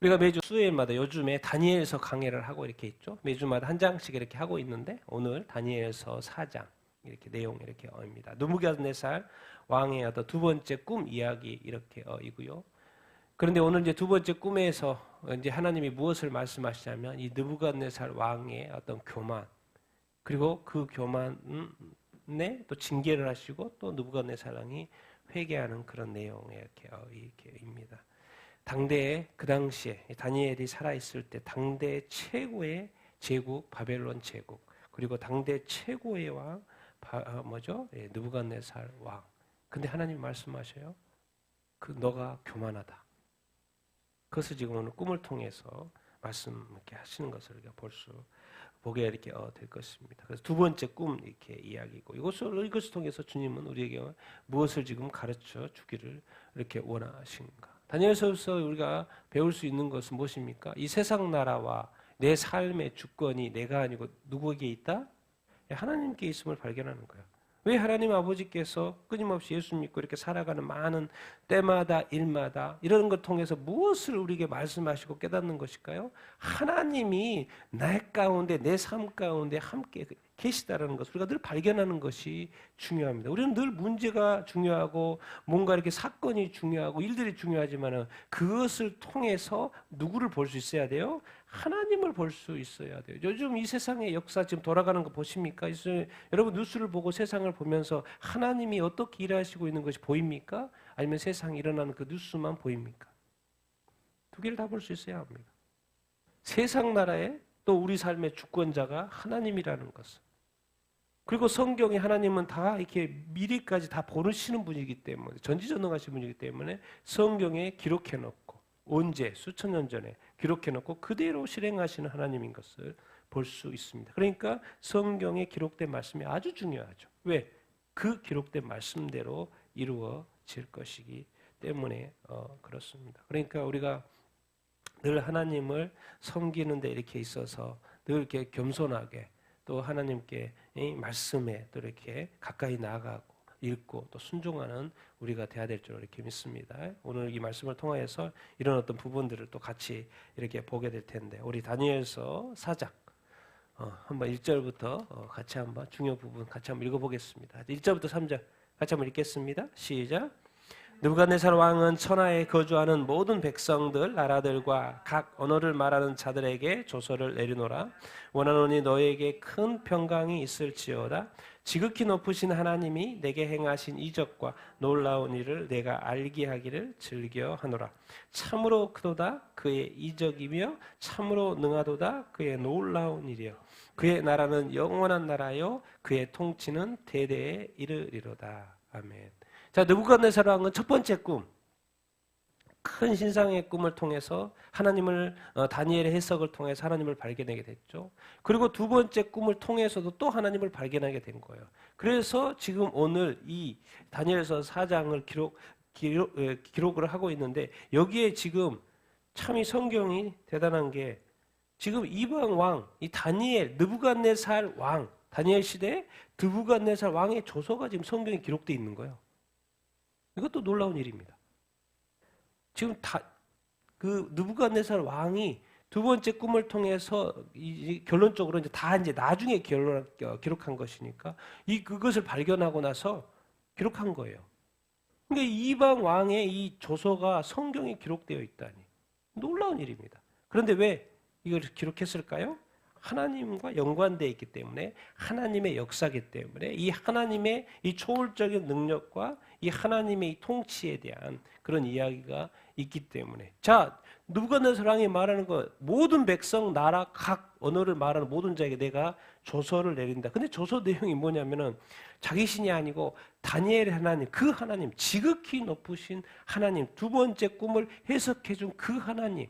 우리가 매주 수요일마다 요즘에 다니엘서 강해를 하고 이렇게 있죠. 매주마다 한 장씩 이렇게 하고 있는데 오늘 다니엘서 4장 이렇게 내용 이렇게 입니다. 느부갓네살 왕의 어떤 두 번째 꿈 이야기 이렇게 이고요. 그런데 오늘 이제 두 번째 꿈에서 이제 하나님이 무엇을 말씀하시냐면 이 느부갓네살 왕의 어떤 교만 그리고 그 교만에 또 징계를 하시고 또 느부갓네살 왕이 회개하는 그런 내용의 이렇게입니다. 당대에 그 당시에 다니엘이 살아있을 때 당대 최고의 제국 바벨론 제국 그리고 당대 최고의 왕 느부갓네살 왕. 근데 하나님이 말씀하셔요. 그 너가 교만하다. 그것을 지금 오늘 꿈을 통해서 말씀 이렇게 하시는 것을 우리가 보게 이렇게 될 것입니다. 그래서 두 번째 꿈 이렇게 이야기고 이것을 통해서 주님은 우리에게 무엇을 지금 가르쳐 주기를 이렇게 원하신가? 다니엘서에서 우리가 배울 수 있는 것은 무엇입니까? 이 세상 나라와 내 삶의 주권이 내가 아니고 누구에게 있다? 하나님께 있음을 발견하는 거예요. 왜 하나님 아버지께서 끊임없이 예수 믿고 이렇게 살아가는 많은 때마다 일마다 이런 것 통해서 무엇을 우리에게 말씀하시고 깨닫는 것일까요? 하나님이 내 가운데 내 삶 가운데 함께 계시다라는 것을 우리가 늘 발견하는 것이 중요합니다. 우리는 늘 문제가 중요하고 뭔가 이렇게 사건이 중요하고 일들이 중요하지만은 그것을 통해서 누구를 볼 수 있어야 돼요? 하나님을 볼 수 있어야 돼요. 요즘 이 세상의 역사 지금 돌아가는 거 보십니까? 여러분 뉴스를 보고 세상을 보면서 하나님이 어떻게 일하시고 있는 것이 보입니까? 아니면 세상에 일어나는 그 뉴스만 보입니까? 두 개를 다 볼 수 있어야 합니다. 세상 나라에 또 우리 삶의 주권자가 하나님이라는 것을. 그리고 성경에 하나님은 다 이렇게 미리까지 다 보시는 분이기 때문에 전지전능하신 분이기 때문에 성경에 기록해 놓고 언제 수천 년 전에 기록해 놓고 그대로 실행하시는 하나님인 것을 볼 수 있습니다. 그러니까 성경에 기록된 말씀이 아주 중요하죠. 왜? 그 기록된 말씀대로 이루어질 것이기 때문에 그렇습니다. 그러니까 우리가 늘 하나님을 섬기는 데 이렇게 있어서 늘 이렇게 겸손하게 또 하나님께 이 말씀에 또 이렇게 가까이 나아가고 읽고 또 순종하는 우리가 돼야 될 줄 이렇게 믿습니다. 오늘 이 말씀을 통하여서 이런 어떤 부분들을 또 같이 이렇게 보게 될 텐데 우리 다니엘서 4장 한번 1절부터 같이 한번 중요 부분 같이 한번 읽어보겠습니다. 1절부터 3절 같이 한번 읽겠습니다. 시작. 느부갓네살 왕은 천하에 거주하는 모든 백성들 나라들과 각 언어를 말하는 자들에게 조서를 내리노라. 원하노니 너에게 큰 평강이 있을지어다. 지극히 높으신 하나님이 내게 행하신 이적과 놀라운 일을 내가 알게 하기를 즐겨하노라. 참으로 크도다 그의 이적이며 참으로 능하도다 그의 놀라운 일이여. 그의 나라는 영원한 나라요 그의 통치는 대대에 이르리로다. 아멘. 자, 느부갓네살 왕은 첫 번째 꿈, 큰 신상의 꿈을 통해서 하나님을 다니엘의 해석을 통해서 하나님을 발견하게 됐죠. 그리고 두 번째 꿈을 통해서도 또 하나님을 발견하게 된 거예요. 그래서 지금 오늘 이 다니엘서 4장을 기록을 하고 있는데 여기에 지금 참 이 성경이 대단한 게 지금 이방 왕, 이 다니엘, 느부갓네살 왕, 다니엘 시대에 느부갓네살 왕의 조서가 지금 성경에 기록되어 있는 거예요. 이것도 놀라운 일입니다. 지금 그 느부갓네살 왕이 두 번째 꿈을 통해서 결론적으로 이제 다 이제 나중에 기록한 것이니까 그것을 발견하고 나서 기록한 거예요. 그러니까 이방 왕의 이 조서가 성경에 기록되어 있다니 놀라운 일입니다. 그런데 왜 이걸 기록했을까요? 하나님과 연관되어 있기 때문에 하나님의 역사이기 때문에 이 하나님의 이 초월적인 능력과 이 하나님의 이 통치에 대한 그런 이야기가 있기 때문에 자 느부갓네살 왕이 말하는 거 모든 백성 나라 각 언어를 말하는 모든 자에게 내가 조서를 내린다. 근데 조서 내용이 뭐냐면은 자기 신이 아니고 다니엘의 하나님 그 하나님 지극히 높으신 하나님 두 번째 꿈을 해석해 준 그 하나님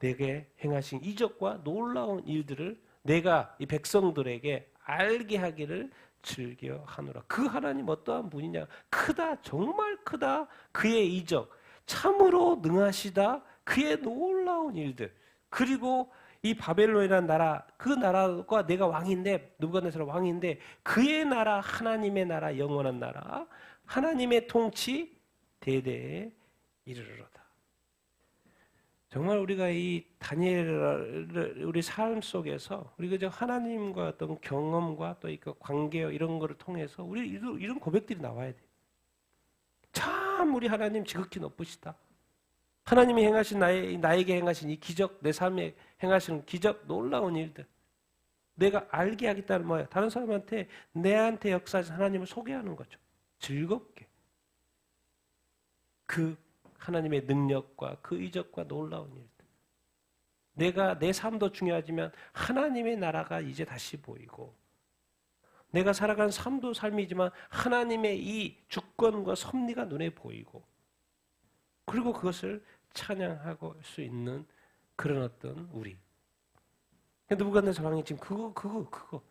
내게 행하신 이적과 놀라운 일들을 내가 이 백성들에게 알게 하기를 즐겨하노라. 그 하나님 어떠한 분이냐? 크다, 정말 크다. 그의 이적, 참으로 능하시다. 그의 놀라운 일들. 그리고 이 바벨론이라는 나라, 그 나라가 내가 왕인데, 느부갓네살 왕인데, 그의 나라, 하나님의 나라, 영원한 나라, 하나님의 통치 대대에 이르러다. 정말 우리가 이 다니엘을 우리 삶 속에서 우리가 저 하나님과 어떤 경험과 또 이 관계 이런 거를 통해서 우리 이런 고백들이 나와야 돼. 참 우리 하나님 지극히 높으시다. 하나님이 행하신 나에게 행하신 이 기적, 내 삶에 행하시는 기적, 놀라운 일들. 내가 알게 하겠다는 뭐예요? 다른 사람한테 내한테 역사하신 하나님을 소개하는 거죠. 즐겁게. 그 하나님의 능력과 그 이적과 놀라운 일들. 내가 내 삶도 중요하지만 하나님의 나라가 이제 다시 보이고 내가 살아가는 삶도 삶이지만 하나님의 이 주권과 섭리가 눈에 보이고 그리고 그것을 찬양하고 수 있는 그런 어떤 우리. 느부갓네살 왕이 지금 그거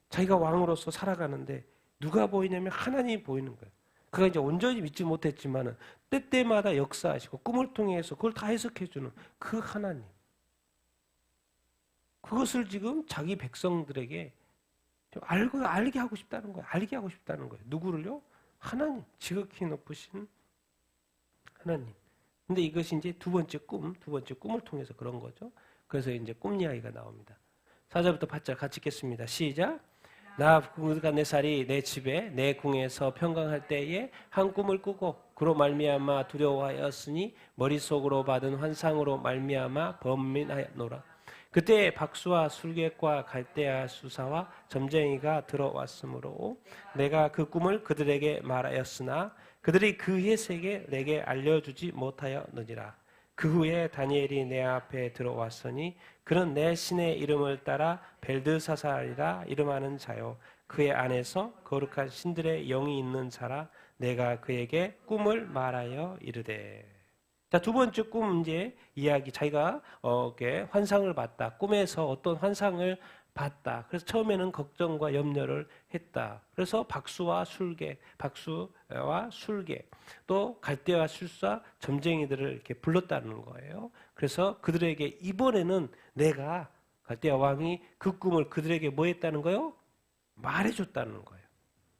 자기가 왕으로서 살아가는데 누가 보이냐면 하나님이 보이는 거예요. 그가 이제 온전히 믿지 못했지만은 때때마다 역사하시고 꿈을 통해서 그걸 다 해석해주는 그 하나님. 그것을 지금 자기 백성들에게 알게 하고 싶다는 거예요. 알게 하고 싶다는 거예요. 누구를요? 하나님. 지극히 높으신 하나님. 근데 이것이 이제 두 번째 꿈을 통해서 그런 거죠. 그래서 이제 꿈 이야기가 나옵니다. 4절부터 8절 같이 읽겠습니다. 시작. 느부갓네살이 내 집에 내 궁에서 평강할 때에 한 꿈을 꾸고 그로 말미암아 두려워하였으니 머릿속으로 받은 환상으로 말미암아 번민하였노라. 그때 박수와 술객과 갈대아 수사와 점쟁이가 들어왔으므로 내가 그 꿈을 그들에게 말하였으나 그들이 그 해석에 내게 알려주지 못하였느니라. 그 후에 다니엘이 내 앞에 들어왔으니 그는 내 신의 이름을 따라 벨드사살이라 이름하는 자요 그의 안에서 거룩한 신들의 영이 있는 자라. 내가 그에게 꿈을 말하여 이르되. 자, 두 번째 꿈 이제 이야기. 자기가 환상을 봤다. 꿈에서 어떤 환상을 봤다. 그래서 처음에는 걱정과 염려를 했다. 그래서 박수와 술객, 또 갈대와 술사, 점쟁이들을 이렇게 불렀다는 거예요. 그래서 그들에게 이번에는 내가 갈대아 왕이 그 꿈을 그들에게 뭐 했다는 거요? 말해줬다는 거예요.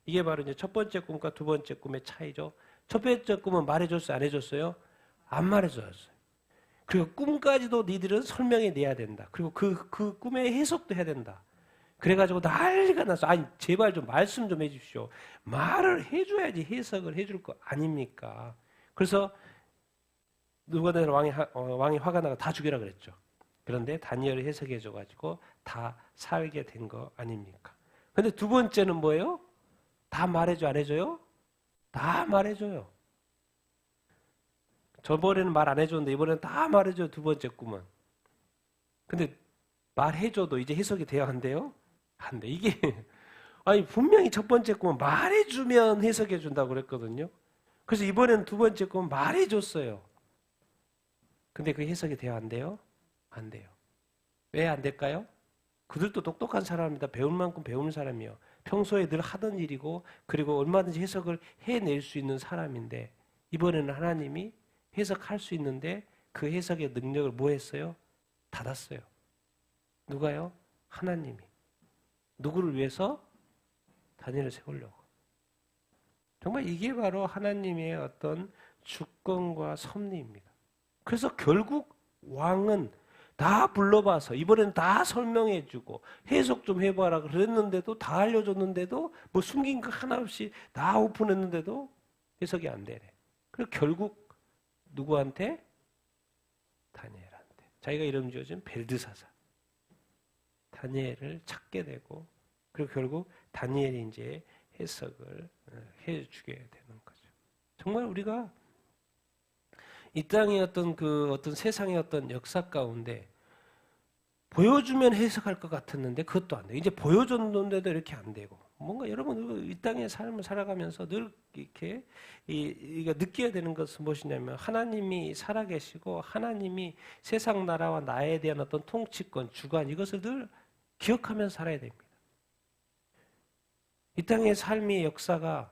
이게 바로 이제 첫 번째 꿈과 두 번째 꿈의 차이죠. 첫 번째 꿈은 말해줬어요? 안 해줬어요? 안 말해줬어요. 그리고 꿈까지도 니들은 설명해 내야 된다. 그리고 그 꿈의 해석도 해야 된다. 그래가지고 난리가 났어. 아니 제발 좀 말씀 좀 해주십시오. 말을 해줘야지 해석을 해줄 거 아닙니까? 그래서 느부갓네살 왕이 화가 나가 다 죽이라 그랬죠. 그런데 다니엘이 해석해줘가지고 다 살게 된 거 아닙니까? 근데 두 번째는 뭐예요? 다 말해줘 안 해줘요? 다 말해줘요. 저번에는 말 안 해줬는데 이번에는 다 말해줘요. 두 번째 꿈은. 근데 말해줘도 이제 해석이 돼야 한대요? 안 돼. 이게 아니 분명히 첫 번째 꿈은 말해주면 해석해준다고 그랬거든요. 그래서 이번에는 두 번째 꿈은 말해줬어요. 근데 그 해석이 돼야 안 돼요? 안 돼요. 왜 안 될까요? 그들도 똑똑한 사람입니다. 배울 만큼 배우는 사람이에요. 평소에 늘 하던 일이고 그리고 얼마든지 해석을 해낼 수 있는 사람인데 이번에는 하나님이 해석할 수 있는데 그 해석의 능력을 뭐 했어요? 닫았어요. 누가요? 하나님이. 누구를 위해서? 다니엘을 세우려고. 정말 이게 바로 하나님의 어떤 주권과 섭리입니다. 그래서 결국 왕은 다 불러봐서 이번엔 다 설명해주고 해석 좀 해봐라 그랬는데도 다 알려줬는데도 뭐 숨긴 거 하나 없이 다 오픈했는데도 해석이 안 되네. 그리고 결국 누구한테? 다니엘한테. 자기가 이름 지어준 벨드사살. 다니엘을 찾게 되고 그리고 결국 다니엘이 이제 해석을 해주게 되는 거죠. 정말 우리가 이 땅의 어떤 세상의 어떤 역사 가운데 보여주면 해석할 것 같았는데 그것도 안 돼. 이제 보여줬는데도 이렇게 안 되고 뭔가 여러분 이 땅의 삶을 살아가면서 늘 이렇게 이가 느껴야 되는 것은 무엇이냐면 하나님이 살아계시고 하나님이 세상 나라와 나에 대한 어떤 통치권, 주관 이것을 늘 기억하면서 살아야 됩니다. 이 땅의 삶의 역사가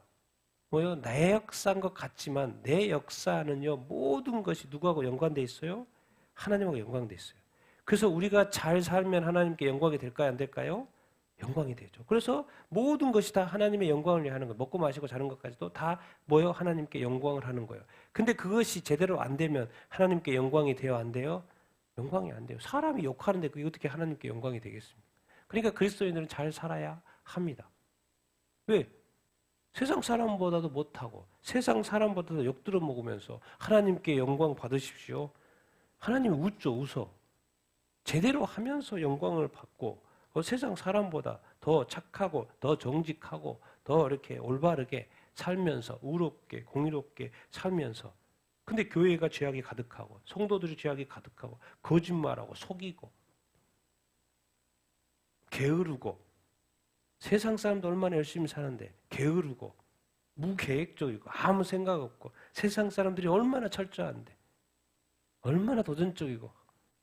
뭐요? 내 역사인 것 같지만 내 역사는요 모든 것이 누구하고 연관돼 있어요? 하나님하고 연관돼 있어요. 그래서 우리가 잘 살면 하나님께 영광이 될까요? 안 될까요? 영광이 되죠. 그래서 모든 것이 다 하나님의 영광을 위해 하는 거예요. 먹고 마시고 자는 것까지도 다 뭐요? 하나님께 영광을 하는 거예요. 근데 그것이 제대로 안 되면 하나님께 영광이 돼요? 안 돼요? 영광이 안 돼요. 사람이 욕하는데 그게 어떻게 하나님께 영광이 되겠습니까? 그러니까 그리스도인들은 잘 살아야 합니다. 왜? 세상 사람보다도 못하고 세상 사람보다도 욕들어 먹으면서 하나님께 영광 받으십시오. 하나님이 웃죠, 웃어. 제대로 하면서 영광을 받고 세상 사람보다 더 착하고 더 정직하고 더 이렇게 올바르게 살면서 의롭게 공의롭게 살면서 근데 교회가 죄악이 가득하고 성도들이 죄악이 가득하고 거짓말하고 속이고 게으르고 세상 사람도 얼마나 열심히 사는데 게으르고 무계획적이고 아무 생각 없고 세상 사람들이 얼마나 철저한데 얼마나 도전적이고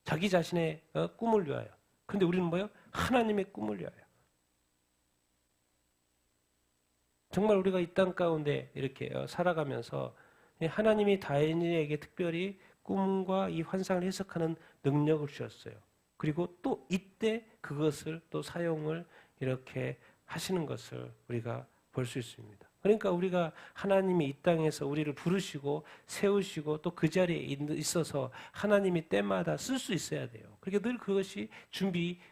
자기 자신의 꿈을 위하여 근데 우리는 뭐예요? 하나님의 꿈을 위하여 정말 우리가 이 땅 가운데 이렇게 살아가면서 하나님이 다인에게 특별히 꿈과 이 환상을 해석하는 능력을 주셨어요. 그리고 또 이때 그것을 또 사용을 이렇게 하시는 것을 우리가 볼 수 있습니다. 그러니까 우리가 하나님이 이 땅에서 우리를 부르시고 세우시고 또 그 자리에 있어서 하나님이 때마다 쓸 수 있어야 돼요. 그러니까 늘 그것이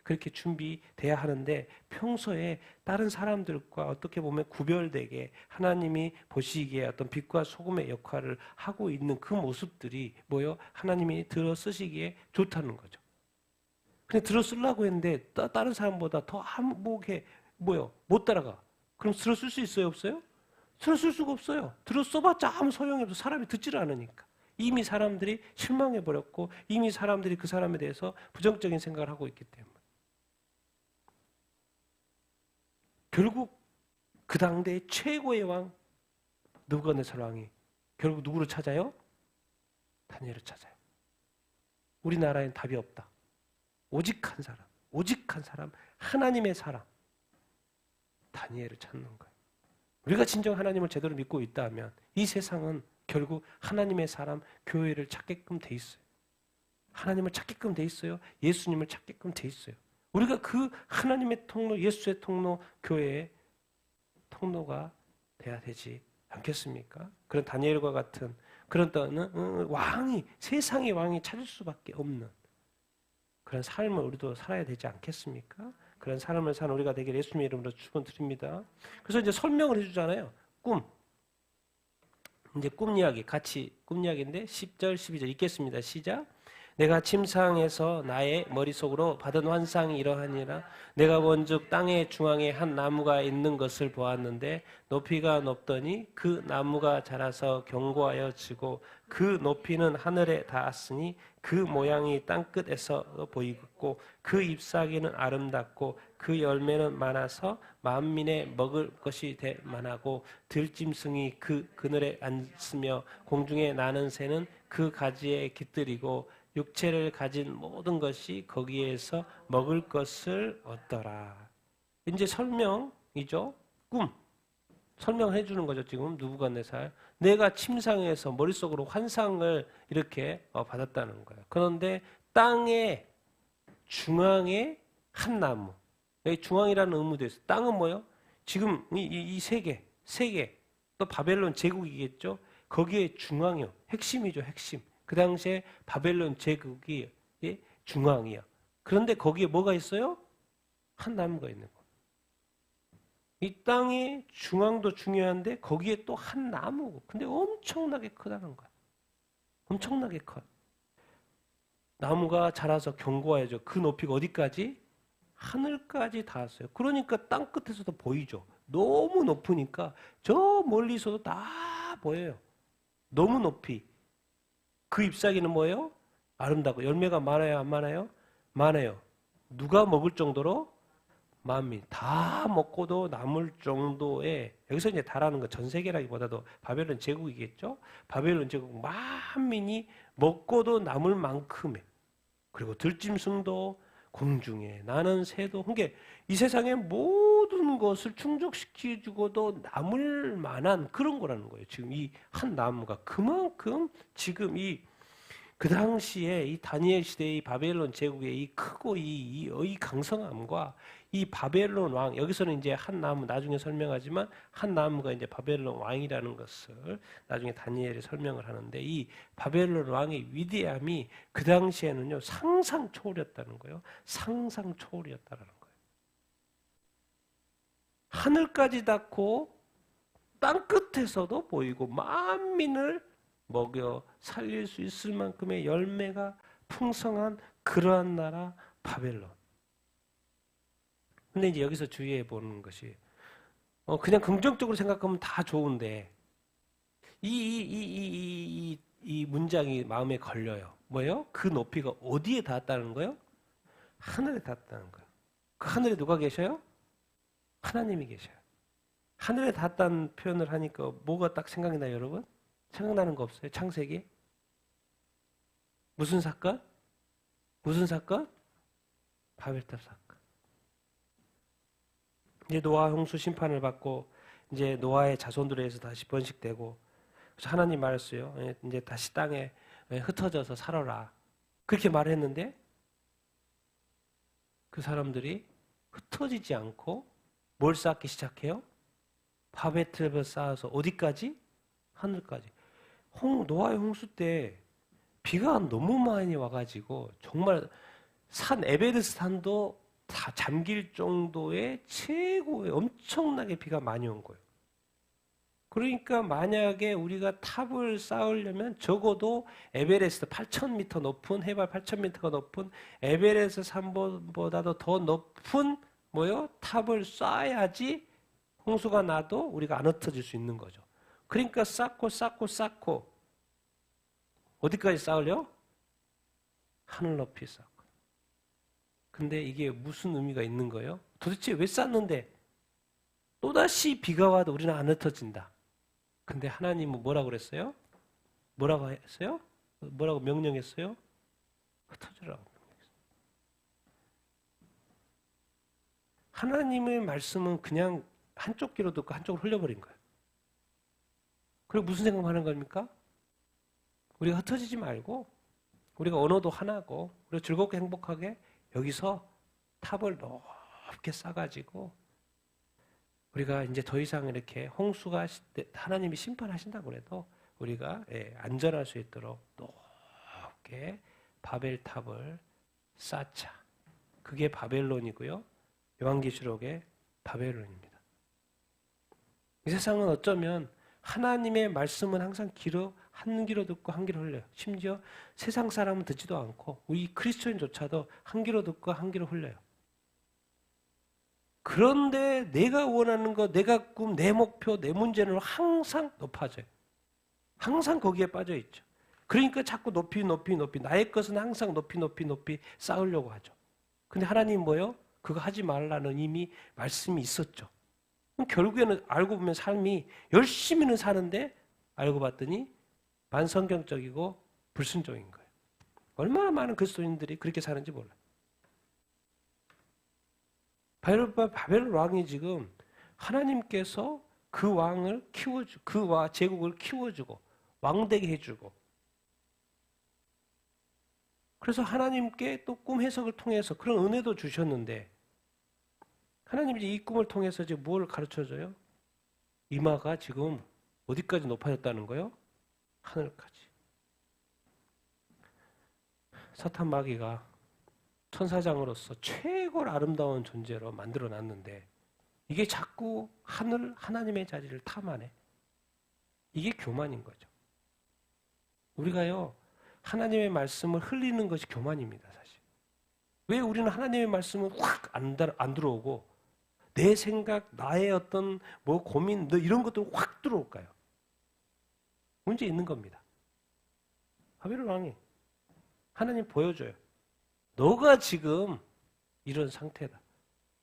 그렇게 준비돼야 하는데 평소에 다른 사람들과 어떻게 보면 구별되게 하나님이 보시기에 어떤 빛과 소금의 역할을 하고 있는 그 모습들이 뭐요? 하나님이 들어 쓰시기에 좋다는 거죠. 근데 들어 쓰려고 했는데 다른 사람보다 더 못 따라가. 그럼 들어 쓸 수 있어요, 없어요? 들어 쓸 수가 없어요. 들어 써봤자 아무 소용이 없어. 사람이 듣지를 않으니까. 이미 사람들이 실망해버렸고 이미 사람들이 그 사람에 대해서 부정적인 생각을 하고 있기 때문에. 결국 그 당대의 최고의 왕 느부갓네살 왕이 결국 누구를 찾아요? 다니엘을 찾아요. 우리나라엔 답이 없다. 오직 한 사람, 하나님의 사람 다니엘을 찾는 거예요. 우리가 진정 하나님을 제대로 믿고 있다면 이 세상은 결국 하나님의 사람, 교회를 찾게끔 돼 있어요. 하나님을 찾게끔 돼 있어요. 예수님을 찾게끔 돼 있어요. 우리가 그 하나님의 통로, 예수의 통로, 교회의 통로가 돼야 되지 않겠습니까? 그런 다니엘과 같은 그런 세상의 왕이 찾을 수밖에 없는 그런 삶을 우리도 살아야 되지 않겠습니까? 그런 삶을 사는 우리가 되길 예수님의 이름으로 축원드립니다. 그래서 이제 설명을 해주잖아요. 이제 꿈 이야기 같이 꿈 이야기인데 10절 12절 읽겠습니다. 시작. 내가 침상에서 나의 머릿속으로 받은 환상이 이러하니라. 내가 본즉 땅의 중앙에 한 나무가 있는 것을 보았는데 높이가 높더니 그 나무가 자라서 견고하여 지고 그 높이는 하늘에 닿았으니 그 모양이 땅끝에서 보이고 그 잎사귀는 아름답고 그 열매는 많아서 만민의 먹을 것이 될 만하고 들짐승이 그 그늘에 앉으며 공중에 나는 새는 그 가지에 깃들이고 육체를 가진 모든 것이 거기에서 먹을 것을 얻더라. 이제 설명이죠. 꿈. 설명해 주는 거죠. 지금 느부갓네살. 내가 침상에서 머릿속으로 환상을 이렇게 받았다는 거예요. 그런데 땅의 중앙에 한 나무. 여기 중앙이라는 의무도 있어요. 땅은 뭐예요? 지금 이 세계, 또 바벨론 제국이겠죠. 거기에 중앙이요. 핵심이죠. 핵심. 그 당시에 바벨론 제국이 중앙이야. 그런데 거기에 뭐가 있어요? 한 나무가 있는 거예요. 이 땅의 중앙도 중요한데 거기에 또 한 나무고. 근데 엄청나게 크다는 거야. 엄청나게 커. 나무가 자라서 견고해져. 그 높이가 어디까지? 하늘까지 닿았어요. 그러니까 땅 끝에서도 보이죠. 너무 높으니까 저 멀리서도 다 보여요. 너무 높이. 그 잎사귀는 뭐예요? 아름답고 열매가 많아요, 안 많아요? 많아요. 누가 먹을 정도로? 만민. 다 먹고도 남을 정도의, 여기서 이제 다라는 거 전 세계라기보다도 바벨론 제국이겠죠? 바벨론 제국 만민이 먹고도 남을 만큼의, 그리고 들짐승도 공중에 나는 새도, 그러니까 이 세상의 모든 것을 충족시켜주고도 남을 만한 그런 거라는 거예요. 지금 이 한 나무가 그만큼 지금 이 그 당시에 이 다니엘 시대의 바벨론 제국의 이 크고 이 강성함과 이 바벨론 왕, 여기서는 이제 한 나무, 나중에 설명하지만 한 나무가 이제 바벨론 왕이라는 것을 나중에 다니엘이 설명을 하는데, 이 바벨론 왕의 위대함이 그 당시에는요 상상 초월이었다는 거예요. 상상 초월이었다는 거예요. 하늘까지 닿고 땅 끝에서도 보이고 만민을 먹여 살릴 수 있을 만큼의 열매가 풍성한 그러한 나라 바벨론. 근데 이제 여기서 주의해 보는 것이, 그냥 긍정적으로 생각하면 다 좋은데 이 문장이 마음에 걸려요. 뭐예요? 그 높이가 어디에 닿았다는 거예요? 하늘에 닿았다는 거예요. 그 하늘에 누가 계셔요? 하나님이 계셔요. 하늘에 닿았다는 표현을 하니까 뭐가 딱 생각이 나요, 여러분? 생각나는 거 없어요? 창세기? 무슨 사건? 무슨 사건? 바벨탑 사건. 이제 노아 홍수 심판을 받고 이제 노아의 자손들에 의해서 다시 번식되고, 그래서 하나님 말했어요. 이제 다시 땅에 흩어져서 살아라. 그렇게 말했는데 그 사람들이 흩어지지 않고 뭘 쌓기 시작해요? 바벨탑을 쌓아서 어디까지? 하늘까지. 노아의 홍수 때 비가 너무 많이 와가지고 정말 산 에베레스트 산도 다 잠길 정도의 최고의 엄청나게 비가 많이 온 거예요. 그러니까 만약에 우리가 탑을 쌓으려면 적어도 에베레스트 8,000m 높은, 해발 8,000m가 높은 에베레스트 산보다도 더 높은 탑을 쌓아야지 홍수가 나도 우리가 안 흩어질 수 있는 거죠. 그러니까 쌓고 어디까지 쌓으려? 하늘 높이 쌓고. 근데 이게 무슨 의미가 있는 거예요? 도대체 왜 쌓는데? 또다시 비가 와도 우리는 안 흩어진다. 근데 하나님은 뭐라고 그랬어요? 뭐라고 했어요? 뭐라고 명령했어요? 흩어지라고 명령했어요. 하나님의 말씀은 그냥 한쪽 귀로 듣고 한쪽으로 흘려버린 거예요. 그리고 무슨 생각하는 겁니까? 우리가 흩어지지 말고 우리가 언어도 하나고 우리가 즐겁게 행복하게 여기서 탑을 높게 쌓아가지고 우리가 이제 더 이상 이렇게 홍수가 하나님이 심판하신다고 해도 우리가 안전할 수 있도록 높게 바벨탑을 쌓자. 그게 바벨론이고요. 요한계시록의 바벨론입니다. 이 세상은 어쩌면 하나님의 말씀은 항상 한 귀로 듣고 한 귀로 흘려요. 심지어 세상 사람은 듣지도 않고 우리 그리스도인조차도 한 귀로 듣고 한 귀로 흘려요. 그런데 내가 원하는 것, 내가 꿈, 내 목표, 내 문제는 항상 높아져요. 항상 거기에 빠져 있죠. 그러니까 자꾸 높이 나의 것은 항상 높이 쌓으려고 하죠. 근데 하나님 뭐예요? 그거 하지 말라는 이미 말씀이 있었죠. 결국에는 알고 보면 삶이 열심히는 사는데 알고 봤더니 반성경적이고 불순종인 거예요. 얼마나 많은 그리스도인들이 그렇게 사는지 몰라요. 바벨론 왕이 지금 하나님께서 그 왕을 키워주고 그 제국을 키워주고 왕되게 해주고, 그래서 하나님께 또 꿈 해석을 통해서 그런 은혜도 주셨는데 하나님이 이 꿈을 통해서 지금 뭘 가르쳐줘요? 이마가 지금 어디까지 높아졌다는 거예요? 하늘까지. 사탄 마귀가 천사장으로서 최고로 아름다운 존재로 만들어놨는데 이게 자꾸 하나님의 자리를 탐하네. 이게 교만인 거죠. 우리가요, 하나님의 말씀을 흘리는 것이 교만입니다, 사실. 왜 우리는 하나님의 말씀은 확 안 들어오고 내 생각, 나의 어떤 고민, 이런 것들 확 들어올까요? 문제 있는 겁니다. 바벨론 왕이 하나님 보여줘요. 너가 지금 이런 상태다.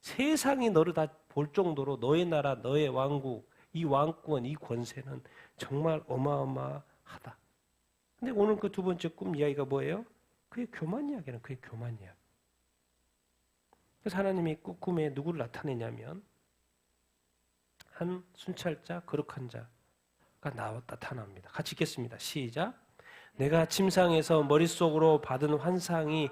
세상이 너를 다 볼 정도로 너의 나라, 너의 왕국, 이 왕권, 이 권세는 정말 어마어마하다. 근데 오늘 그 두 번째 꿈 이야기가 뭐예요? 그게 교만 이야기는 그게 교만 이야기. 그래서 하나님이 꿈에 누구를 나타내냐면 한 순찰자, 거룩한 자가 나타납니다. 같이 읽겠습니다. 시작. 내가 침상에서 머릿속으로 받은 환상이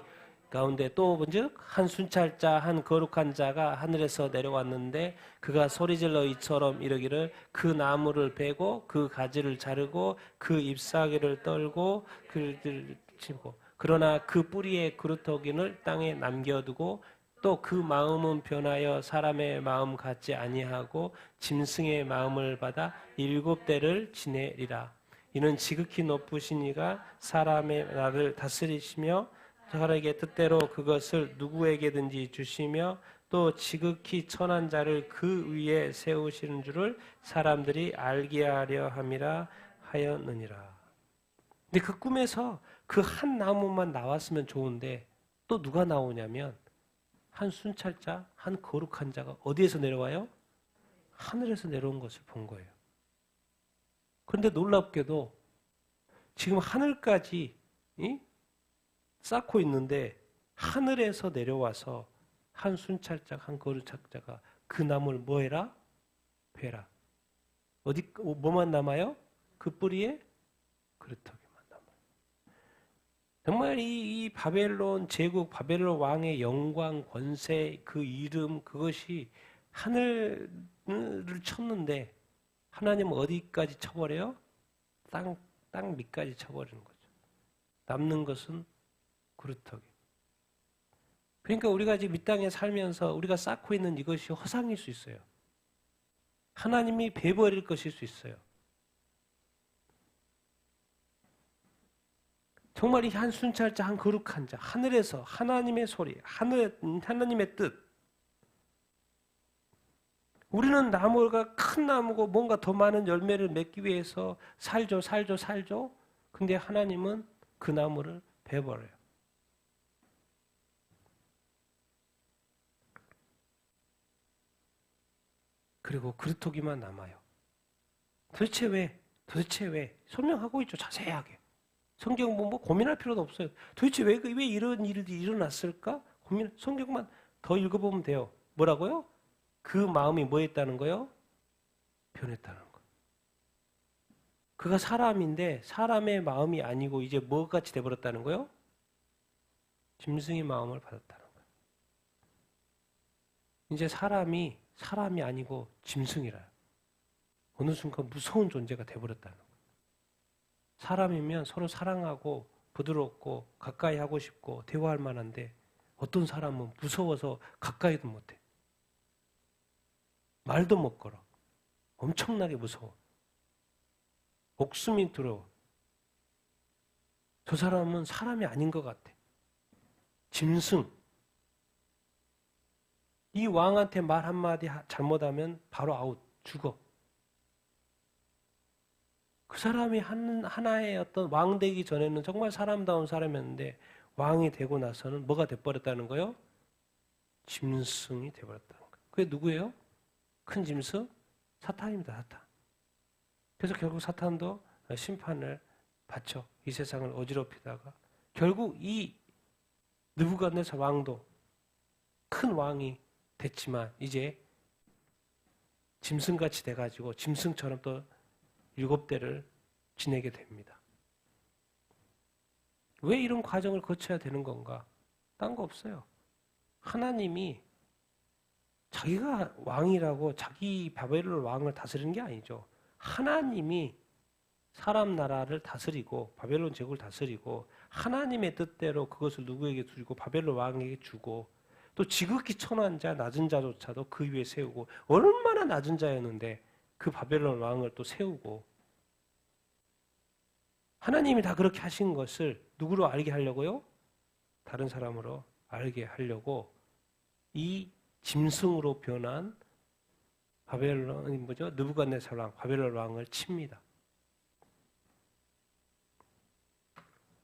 가운데 또 먼저 한 순찰자 한 거룩한 자가 하늘에서 내려왔는데 그가 소리질러 이처럼 이르기를 그 나무를 베고 그 가지를 자르고 그 잎사귀를 떨고 그를 치고 그러나 그 뿌리의 그루터기를 땅에 남겨두고 또 그 마음은 변하여 사람의 마음 같지 아니하고 짐승의 마음을 받아 7대를 지내리라. 이는 지극히 높으신 이가 사람의 나를 다스리시며 저에게 뜻대로 그것을 누구에게든지 주시며 또 지극히 천한 자를 그 위에 세우시는 줄을 사람들이 알게 하려 함이라 하였느니라. 근데 그 꿈에서 그 한 나무만 나왔으면 좋은데 또 누가 나오냐면 한 순찰자, 한 거룩한 자가 어디에서 내려와요? 하늘에서 내려온 것을 본 거예요. 그런데 놀랍게도 지금 하늘까지 쌓고 있는데 하늘에서 내려와서 한 순찰자, 한 거룩자가 그 나무를 뭐 해라? 베라. 어디 뭐만 남아요? 그 뿌리에 그루터기만 남아요. 정말 이 바벨론 제국, 바벨론 왕의 영광, 권세, 그 이름 그것이 하늘을 쳤는데 하나님은 어디까지 쳐버려요? 땅 밑까지 쳐버리는 거죠. 남는 것은 그루터기. 그러니까 우리가 지금 이 땅에 살면서 우리가 쌓고 있는 이것이 허상일 수 있어요. 하나님이 베버릴 것일 수 있어요. 정말 이 한 순찰자, 한 거룩한 자, 하늘에서 하나님의 소리, 하나님의 뜻. 우리는 나무가 큰 나무고 뭔가 더 많은 열매를 맺기 위해서 살죠. 근데 하나님은 그 나무를 베버려요. 그리고 그루터기만 남아요. 도대체 왜? 설명하고 있죠. 자세하게. 성경 뭐 고민할 필요도 없어요. 도대체 왜 이런 일이 일어났을까? 성경만 더 읽어보면 돼요. 뭐라고요? 그 마음이 뭐 했다는 거요? 변했다는 거. 그가 사람인데 사람의 마음이 아니고 이제 뭐같이 돼버렸다는 거요? 짐승의 마음을 받았다는 거예요. 이제 사람이 아니고 짐승이라요. 어느 순간 무서운 존재가 돼버렸다는 거예요. 사람이면 서로 사랑하고 부드럽고 가까이 하고 싶고 대화할 만한데 어떤 사람은 무서워서 가까이도 못해. 말도 못 걸어. 엄청나게 무서워. 목숨이 두려워. 저 사람은 사람이 아닌 것 같아. 짐승. 이 왕한테 말 한마디 잘못하면 바로 아웃, 죽어. 그 사람이 하나의 어떤 왕 되기 전에는 정말 사람다운 사람이었는데 왕이 되고 나서는 뭐가 돼버렸다는 거요? 짐승이 돼버렸다는 거예요. 그게 누구예요? 큰 짐승? 사탄입니다. 사탄. 그래서 결국 사탄도 심판을 받죠. 이 세상을 어지럽히다가 결국 이 느부갓네살 왕도 큰 왕이 됐지만 이제 짐승같이 돼가지고 짐승처럼 또 7대를 지내게 됩니다. 왜 이런 과정을 거쳐야 되는 건가? 딴 거 없어요. 하나님이 자기가 왕이라고 자기 바벨론 왕을 다스리는 게 아니죠. 하나님이 사람 나라를 다스리고 바벨론 제국을 다스리고 하나님의 뜻대로 그것을 누구에게 주고 바벨론 왕에게 주고 또 지극히 천한 자, 낮은 자조차도 그 위에 세우고 얼마나 낮은 자였는데 그 바벨론 왕을 또 세우고 하나님이 다 그렇게 하신 것을 누구로 알게 하려고요? 다른 사람으로 알게 하려고 이 짐승으로 변한 느부갓네살 왕, 바벨론 왕을 칩니다.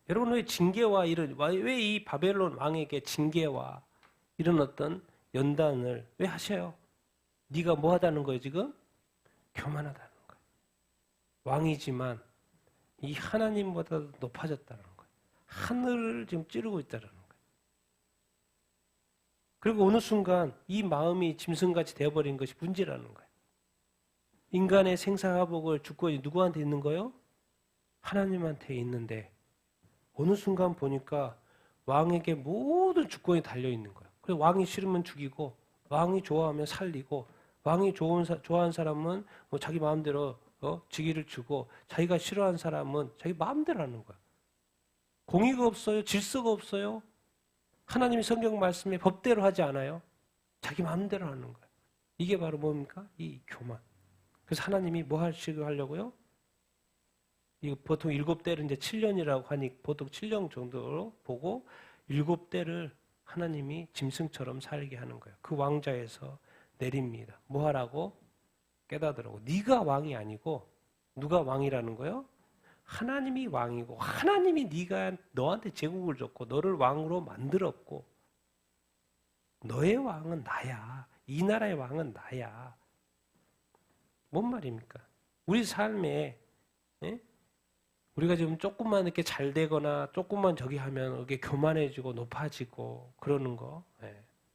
여러분 왜 이 바벨론 왕에게 징계와 이런 어떤 연단을 왜 하셔요? 네가 뭐 하다는 거예요 지금? 교만하다는 거예요. 왕이지만 이 하나님보다 높아졌다는 거예요. 하늘을 지금 찌르고 있다는 거예요. 그리고 어느 순간 이 마음이 짐승같이 되어버린 것이 문제라는 거예요. 인간의 생사화복을 주권이 누구한테 있는 거예요? 하나님한테 있는데 어느 순간 보니까 왕에게 모든 주권이 달려 있는 거예요. 그래서 왕이 싫으면 죽이고, 왕이 좋아하면 살리고, 왕이 좋아하는 사람은 뭐 자기 마음대로 직위를 주고, 자기가 싫어하는 사람은 자기 마음대로 하는 거야. 공의가 없어요. 질서가 없어요. 하나님이 성경 말씀에 법대로 하지 않아요. 자기 마음대로 하는 거야. 이게 바로 뭡니까? 이 교만. 그래서 하나님이 뭐 하려고요? 이 보통 7대를 이제 7년이라고 하니 보통 7년 정도로 보고 7대를 하나님이 짐승처럼 살게 하는 거예요. 그 왕좌에서 내립니다. 뭐 하라고? 깨닫으라고. 네가 왕이 아니고 누가 왕이라는 거예요? 하나님이 왕이고 하나님이 네가 너한테 제국을 줬고 너를 왕으로 만들었고 너의 왕은 나야. 이 나라의 왕은 나야. 뭔 말입니까? 우리 삶에 우리가 지금 조금만 이렇게 잘 되거나 조금만 저기 하면 이게 교만해지고 높아지고 그러는 거.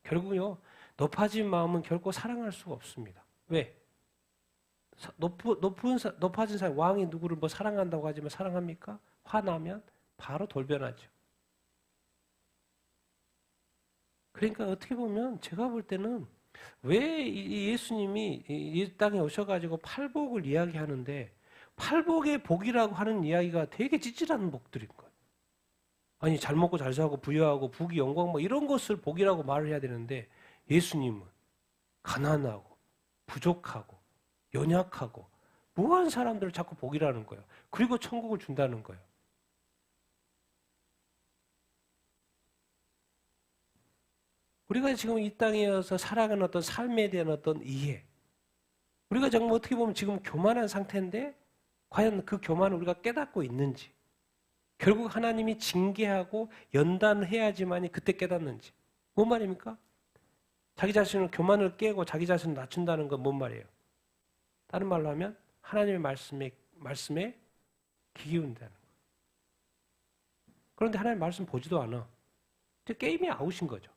결국요. 높아진 마음은 결코 사랑할 수가 없습니다. 왜? 높아진 사람, 왕이 누구를 뭐 사랑한다고 하지만 사랑합니까? 화나면 바로 돌변하죠. 그러니까 어떻게 보면 제가 볼 때는 왜 예수님이 이 땅에 오셔가지고 팔복을 이야기하는데 팔복의 복이라고 하는 이야기가 되게 찌질한 복들인 거예요. 아니 잘 먹고 잘 사고 부유하고 부귀 영광 뭐 이런 것을 복이라고 말을 해야 되는데 예수님은 가난하고 부족하고 연약하고 무한 사람들을 자꾸 복이라는 거예요. 그리고 천국을 준다는 거예요. 우리가 지금 이 땅에서 살아가는 어떤 삶에 대한 어떤 이해, 우리가 정말 어떻게 보면 지금 교만한 상태인데 과연 그 교만을 우리가 깨닫고 있는지, 결국 하나님이 징계하고 연단해야지만이 그때 깨닫는지. 뭔 말입니까? 자기 자신을 교만을 깨고 자기 자신을 낮춘다는 건 뭔 말이에요? 다른 말로 하면 하나님의 말씀에 귀 기울인다는 거예요. 그런데 하나님 말씀 보지도 않아. 게임이 아웃인 거죠.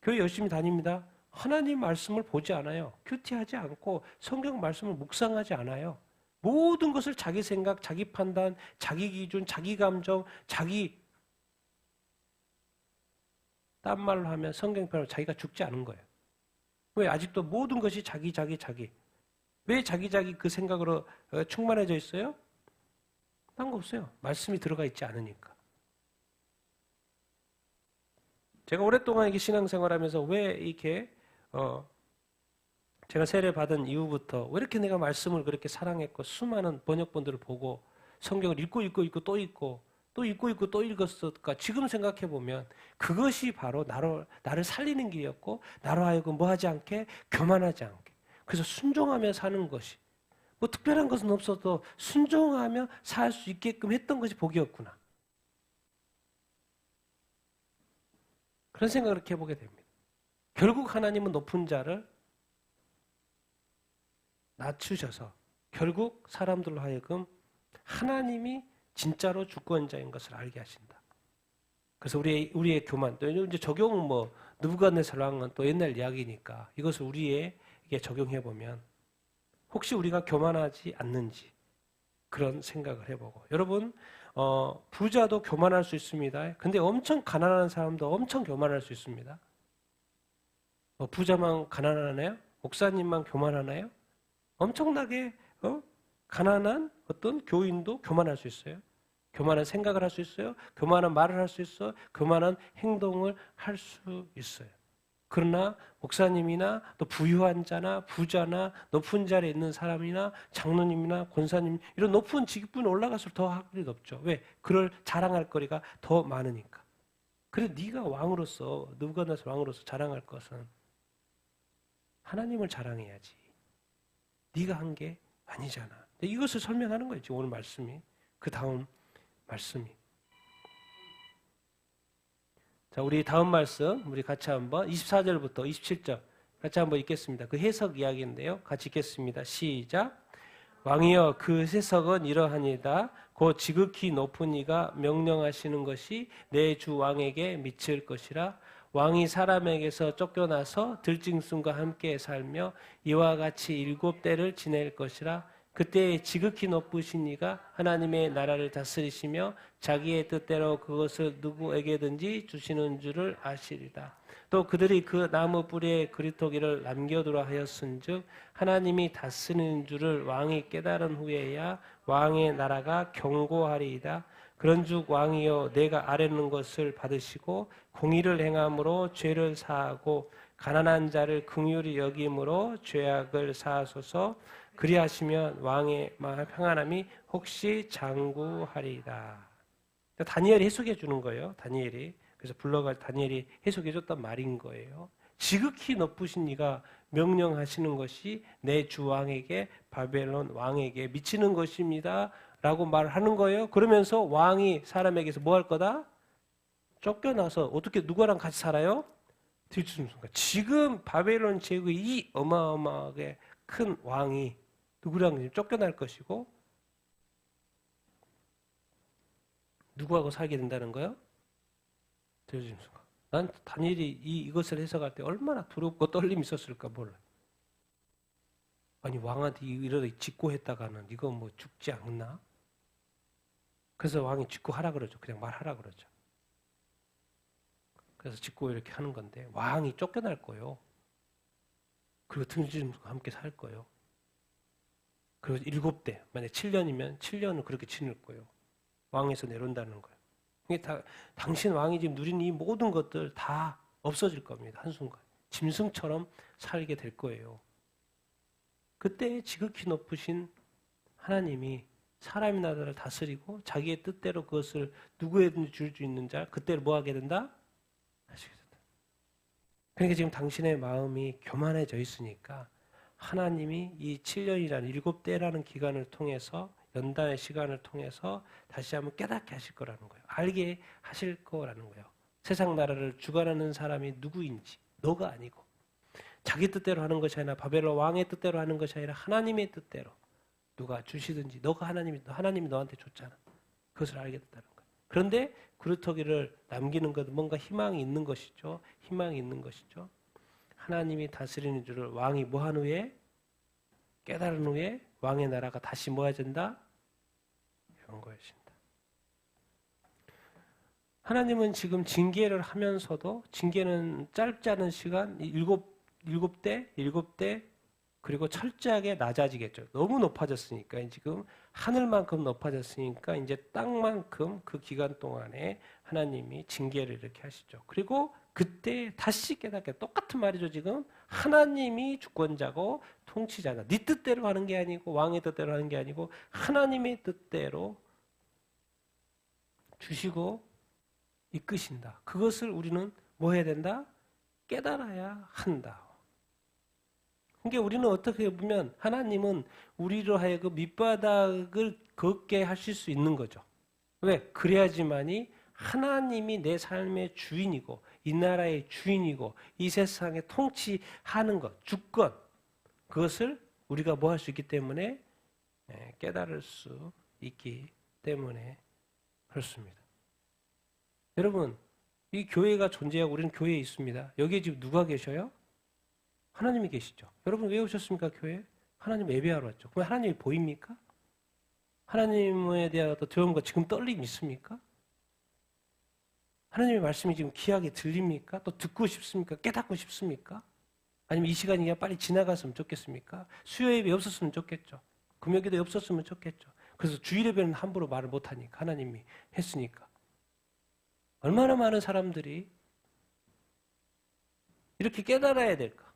교회 열심히 다닙니다. 하나님 말씀을 보지 않아요. 큐티하지 않고 성경 말씀을 묵상하지 않아요. 모든 것을 자기 생각, 자기 판단, 자기 기준, 자기 감정, 딴 말로 하면 성경편으로 자기가 죽지 않은 거예요. 왜? 아직도 모든 것이 자기. 왜 자기 그 생각으로 충만해져 있어요? 딴 거 없어요. 말씀이 들어가 있지 않으니까. 제가 오랫동안 이렇게 신앙생활하면서 왜 이렇게 제가 세례 받은 이후부터 왜 이렇게 내가 말씀을 그렇게 사랑했고 수많은 번역본들을 보고 성경을 읽고 또 읽고 또 읽었을까? 지금 생각해 보면 그것이 바로 나를 살리는 길이었고 나로 하여금 뭐 하지 않게 교만하지 않게. 그래서 순종하며 사는 것이 뭐 특별한 것은 없어도 순종하며 살 수 있게끔 했던 것이 복이었구나. 그런 생각을 이렇게 해보게 됩니다. 결국 하나님은 높은 자를 낮추셔서 결국 사람들로 하여금 하나님이 진짜로 주권자인 것을 알게 하신다. 그래서 우리의 교만, 또 이제 적용은 뭐 느부갓네살 왕은 또 옛날 이야기니까 이것을 우리에게 적용해 보면 혹시 우리가 교만하지 않는지 그런 생각을 해보고 여러분 부자도 교만할 수 있습니다. 근데 엄청 가난한 사람도 엄청 교만할 수 있습니다. 부자만 가난하나요? 목사님만 교만하나요? 엄청나게 가난한 어떤 교인도 교만할 수 있어요. 교만한 생각을 할 수 있어요. 교만한 말을 할 수 있어요. 교만한 행동을 할 수 있어요. 그러나 목사님이나 또 부유한 자나 부자나 높은 자리에 있는 사람이나 장로님이나 권사님 이런 높은 직분 올라갈수록 더 확률이 높죠. 왜? 그럴 자랑할 거리가 더 많으니까. 그래서 네가 왕으로서 느부갓네살 왕으로서 자랑할 것은 하나님을 자랑해야지. 네가 한 게 아니잖아. 이것을 설명하는 거예요. 지금 오늘 말씀이. 그 다음 말씀이. 자, 우리 다음 말씀 우리 같이 한번 24절부터 27절 같이 한번 읽겠습니다. 그 해석 이야기인데요. 같이 읽겠습니다. 시작. 왕이여 그 해석은 이러하니이다. 곧 지극히 높은 이가 명령하시는 것이 내 주 왕에게 미칠 것이라. 왕이 사람에게서 쫓겨나서 들짐승과 함께 살며 이와 같이 7대를 지낼 것이라. 그때 지극히 높으신 이가 하나님의 나라를 다스리시며 자기의 뜻대로 그것을 누구에게든지 주시는 줄을 아시리라. 또 그들이 그 나무 뿌리에 그리토기를 남겨두라 하였은즉 하나님이 다스리는 줄을 왕이 깨달은 후에야 왕의 나라가 견고하리이다. 그런즉 왕이여 내가 아뢰는 것을 받으시고 공의를 행함으로 죄를 사하고 가난한 자를 긍휼히 여김으로 죄악을 사하소서. 그리하시면 왕의 평안함이 혹시 장구하리이다. 다니엘이 해석해 주는 거예요. 다니엘이. 그래서 불러갈 다니엘이 해석해 줬단 말인 거예요. 지극히 높으신 이가 명령하시는 것이 내 주 왕에게 바벨론 왕에게 미치는 것입니다. 라고 말하는 거예요. 그러면서 왕이 사람에게서 뭐 할 거다? 쫓겨나서 어떻게 누구랑 같이 살아요? 뒤집습니다. 지금 바벨론 제국의 이 어마어마하게 큰 왕이 누구랑 쫓겨날 것이고 누구하고 살게 된다는 거예요? 들려주십니까? 난 다니엘이 이것을 해석할 때 얼마나 두렵고 떨림이 있었을까 몰라. 아니 왕한테 이러다 직고했다가는 이거 뭐 죽지 않나? 그래서 왕이 직고하라 그러죠. 그냥 말하라 그러죠. 그래서 직고 이렇게 하는 건데 왕이 쫓겨날 거예요. 그리고 등지름과 함께 살 거예요. 그리고 7대, 만약 7년이면 7년은 그렇게 지낼 거예요. 왕에서 내려온다는 거예요. 이게 당신 왕이 지금 누리는 이 모든 것들 다 없어질 겁니다. 한순간. 짐승처럼 살게 될 거예요. 그때 지극히 높으신 하나님이 사람의 나라를 다스리고 자기의 뜻대로 그것을 누구에든지 줄 수 있는 자, 그때를 뭐 하게 된다? 하시게 된다. 그러니까 지금 당신의 마음이 교만해져 있으니까 하나님이 이 7년이라는 7대라는 기간을 통해서 연단의 시간을 통해서 다시 한번 깨닫게 하실 거라는 거예요. 알게 하실 거라는 거예요. 세상 나라를 주관하는 사람이 누구인지 너가 아니고 자기 뜻대로 하는 것이 아니라 바벨론 왕의 뜻대로 하는 것이 아니라 하나님의 뜻대로 누가 주시든지 너가 하나님이 너한테 줬잖아. 그것을 알게 됐다는 거예요. 그런데 그루터기를 남기는 것은 뭔가 희망이 있는 것이죠. 희망이 있는 것이죠. 하나님이 다스리는 줄을 왕이 뭐한 후에 깨달은 후에 왕의 나라가 다시 뭐해진다? 영거해진다. 하나님은 지금 징계를 하면서도 징계는 짧지 않은 시간 일곱 대 그리고 철저하게 낮아지겠죠. 너무 높아졌으니까 지금 하늘만큼 높아졌으니까 이제 땅만큼 그 기간 동안에 하나님이 징계를 이렇게 하시죠. 그리고 그때 다시 깨닫게 똑같은 말이죠. 지금 하나님이 주권자고 통치자다. 네 뜻대로 하는 게 아니고 왕의 뜻대로 하는 게 아니고 하나님의 뜻대로 주시고 이끄신다. 그것을 우리는 뭐 해야 된다? 깨달아야 한다. 그러니까 우리는 어떻게 보면 하나님은 우리로 하여금 밑바닥을 걷게 하실 수 있는 거죠. 왜? 그래야지만이 하나님이 내 삶의 주인이고 이 나라의 주인이고 이 세상에 통치하는 것, 주권 그것을 우리가 뭐 할 수 있기 때문에 깨달을 수 있기 때문에 그렇습니다. 여러분 이 교회가 존재하고 우리는 교회에 있습니다. 여기에 지금 누가 계셔요? 하나님이 계시죠. 여러분 왜 오셨습니까? 교회에? 하나님 예배하러 왔죠. 그럼 하나님이 보입니까? 하나님에 대한 두려움과 지금 떨림이 있습니까? 하나님의 말씀이 지금 귀하게 들립니까? 또 듣고 싶습니까? 깨닫고 싶습니까? 아니면 이 시간이 그냥 빨리 지나갔으면 좋겠습니까? 수요 예배 없었으면 좋겠죠. 금요기도 없었으면 좋겠죠. 그래서 주일 예배는 함부로 말을 못하니까 하나님이 했으니까. 얼마나 많은 사람들이 이렇게 깨달아야 될까?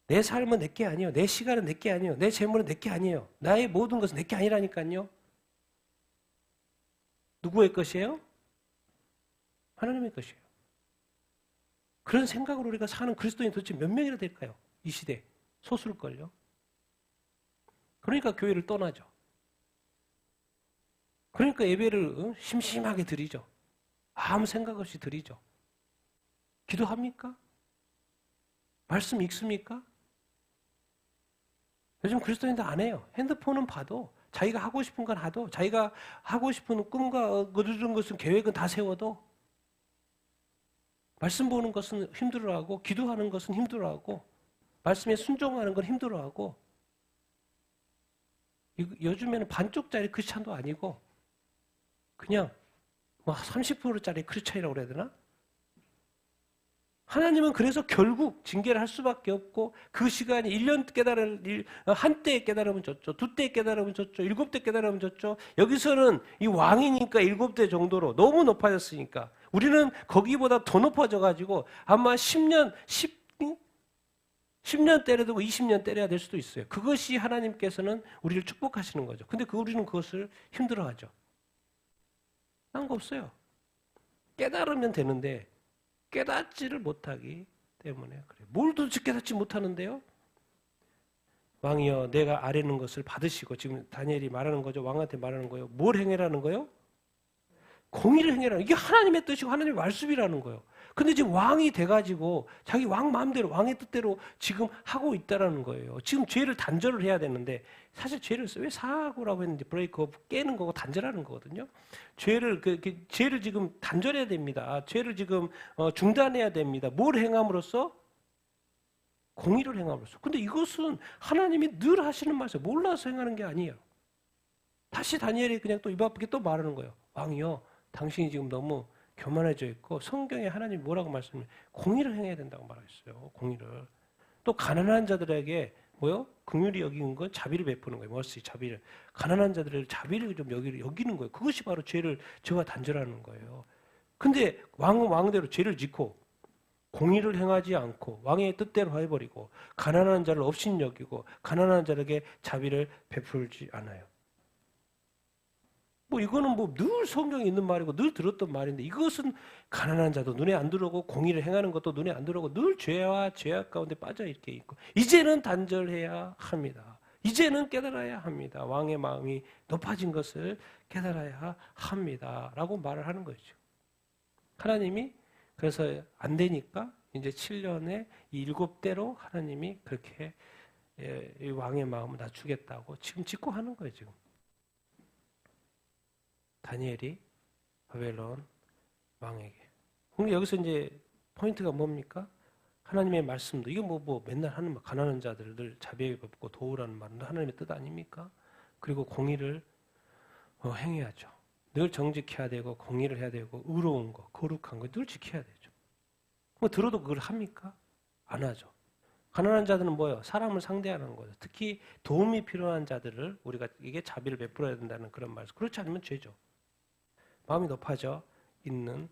내 삶은 내게 아니에요. 내 시간은 내게 아니에요. 내 재물은 내게 아니에요. 나의 모든 것은 내게 아니라니까요. 누구의 것이에요? 하나님의 것이에요. 그런 생각으로 우리가 사는 그리스도인이 도대체 몇 명이나 될까요? 이 시대 소수일걸요. 그러니까 교회를 떠나죠. 그러니까 예배를 심심하게 드리죠. 아무 생각 없이 드리죠. 기도합니까? 말씀 읽습니까? 요즘 그리스도인들 안 해요. 핸드폰은 봐도 자기가 하고 싶은 건 하도 자기가 하고 싶은 꿈과 그런 것은 계획은 다 세워도 말씀 보는 것은 힘들어하고 기도하는 것은 힘들어하고 말씀에 순종하는 건 힘들어하고 요즘에는 반쪽짜리 크리스찬도 아니고 그냥 뭐 30%짜리 크리스찬이라고 그래야 되나? 하나님은 그래서 결국 징계를 할 수밖에 없고 그 시간이 1년 한때에 깨달으면 줬죠. 2때 깨달으면 줬죠. 7대 깨달으면 줬죠. 여기서는 이 왕이니까 7대 정도로 너무 높아졌으니까 우리는 거기보다 더 높아져 가지고 아마 10년 때려도 20년 때려야 될 수도 있어요. 그것이 하나님께서는 우리를 축복하시는 거죠. 근데 우리는 그것을 힘들어하죠. 딴 거 없어요. 깨달으면 되는데 깨닫지를 못하기 때문에 그래요. 뭘 도대체 깨닫지 못하는데요? 왕이여 내가 아뢰는 것을 받으시고 지금 다니엘이 말하는 거죠. 왕한테 말하는 거예요. 뭘 행해라는 거예요? 공의를 행해라는 이게 하나님의 뜻이고 하나님의 말씀이라는 거예요. 근데 지금 왕이 돼가지고 자기 왕 마음대로 왕의 뜻대로 지금 하고 있다라는 거예요. 지금 죄를 단절을 해야 되는데 사실 죄를 왜 사고라고 했는지 브레이크업 깨는 거고 단절하는 거거든요. 죄를 죄를 지금 단절해야 됩니다. 죄를 지금 중단해야 됩니다. 뭘 행함으로써? 공의를 행함으로써. 근데 이것은 하나님이 늘 하시는 말씀 몰라서 행하는 게 아니에요. 다시 다니엘이 그냥 또 입 아프게 또 말하는 거예요. 왕이요, 당신이 지금 너무 교만해져 있고 성경에 하나님 뭐라고 말씀해? 공의를 행해야 된다고 말했어요. 공의를. 또 가난한 자들에게 뭐요? 긍휼히 여기는 건 자비를 베푸는 거예요. 머시 자비를. 가난한 자들을 자비를 좀 여기는 거예요. 그것이 바로 죄와 단절하는 거예요. 근데 왕은 왕대로 죄를 짓고 공의를 행하지 않고 왕의 뜻대로 해버리고 가난한 자를 업신여기고 가난한 자에게 자비를 베풀지 않아요. 뭐 이거는 뭐 늘 성경에 있는 말이고 늘 들었던 말인데 이것은 가난한 자도 눈에 안 들어오고 공의를 행하는 것도 눈에 안 들어오고 늘 죄와 죄악 가운데 빠져 이렇게 있고 이제는 단절해야 합니다. 이제는 깨달아야 합니다. 왕의 마음이 높아진 것을 깨달아야 합니다. 라고 말을 하는 거죠. 하나님이 그래서 안 되니까 이제 7년에 7대로 하나님이 그렇게 왕의 마음을 낮추겠다고 지금 짓고 하는 거예요. 지금. 다니엘이 바벨론 왕에게. 근데 여기서 이제 포인트가 뭡니까? 하나님의 말씀도 이게 뭐 맨날 하는 말 가난한 자들을 늘 자비에 베풀고 도우라는 말은 하나님의 뜻 아닙니까? 그리고 공의를 행해야죠. 늘 정직해야 되고 공의를 해야 되고 의로운 거, 거룩한 거 늘 지켜야 되죠. 뭐 들어도 그걸 합니까? 안 하죠. 가난한 자들은 뭐예요? 사람을 상대하는 거죠. 특히 도움이 필요한 자들을 우리가 이게 자비를 베풀어야 된다는 그런 말씀. 그렇지 않으면 죄죠. 마음이 높아져 있는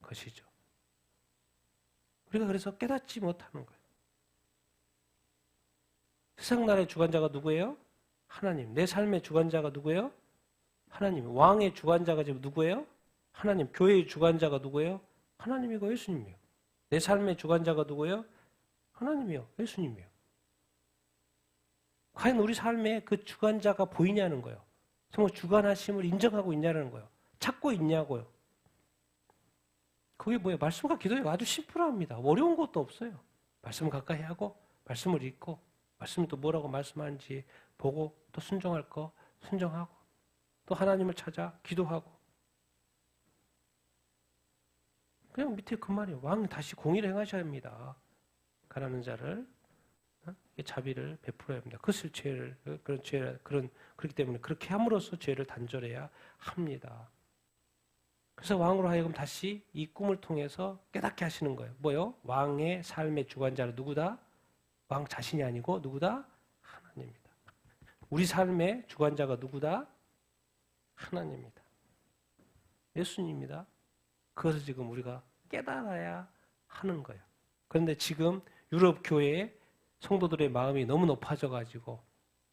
것이죠. 우리가 그래서 깨닫지 못하는 거예요. 세상 나라의 주관자가 누구예요? 하나님. 내 삶의 주관자가 누구예요? 하나님. 왕의 주관자가 지금 누구예요? 하나님. 교회의 주관자가 누구예요? 하나님이고 예수님이요. 내 삶의 주관자가 누구예요? 하나님이요. 예수님이요. 과연 우리 삶에 그 주관자가 보이냐는 거예요. 정말 주관하심을 인정하고 있냐는 거예요. 찾고 있냐고요. 그게 뭐예요? 말씀과 기도가 아주 심플합니다. 어려운 것도 없어요. 말씀을 가까이 하고 말씀을 읽고 말씀이 또 뭐라고 말씀하는지 보고 또 순종할 거 순종하고 또 하나님을 찾아 기도하고 그냥 밑에 그 말이에요. 왕 다시 공의를 행하셔야 합니다. 가난한 자를 자비를 베풀어야 합니다. 그것을 그렇기 때문에 그렇게 함으로써 죄를 단절해야 합니다. 그래서 왕으로 하여금 다시 이 꿈을 통해서 깨닫게 하시는 거예요. 뭐요? 왕의 삶의 주관자는 누구다? 왕 자신이 아니고 누구다? 하나님이다. 우리 삶의 주관자가 누구다? 하나님이다. 예수님입니다. 그것을 지금 우리가 깨달아야 하는 거예요. 그런데 지금 유럽 교회의 성도들의 마음이 너무 높아져가지고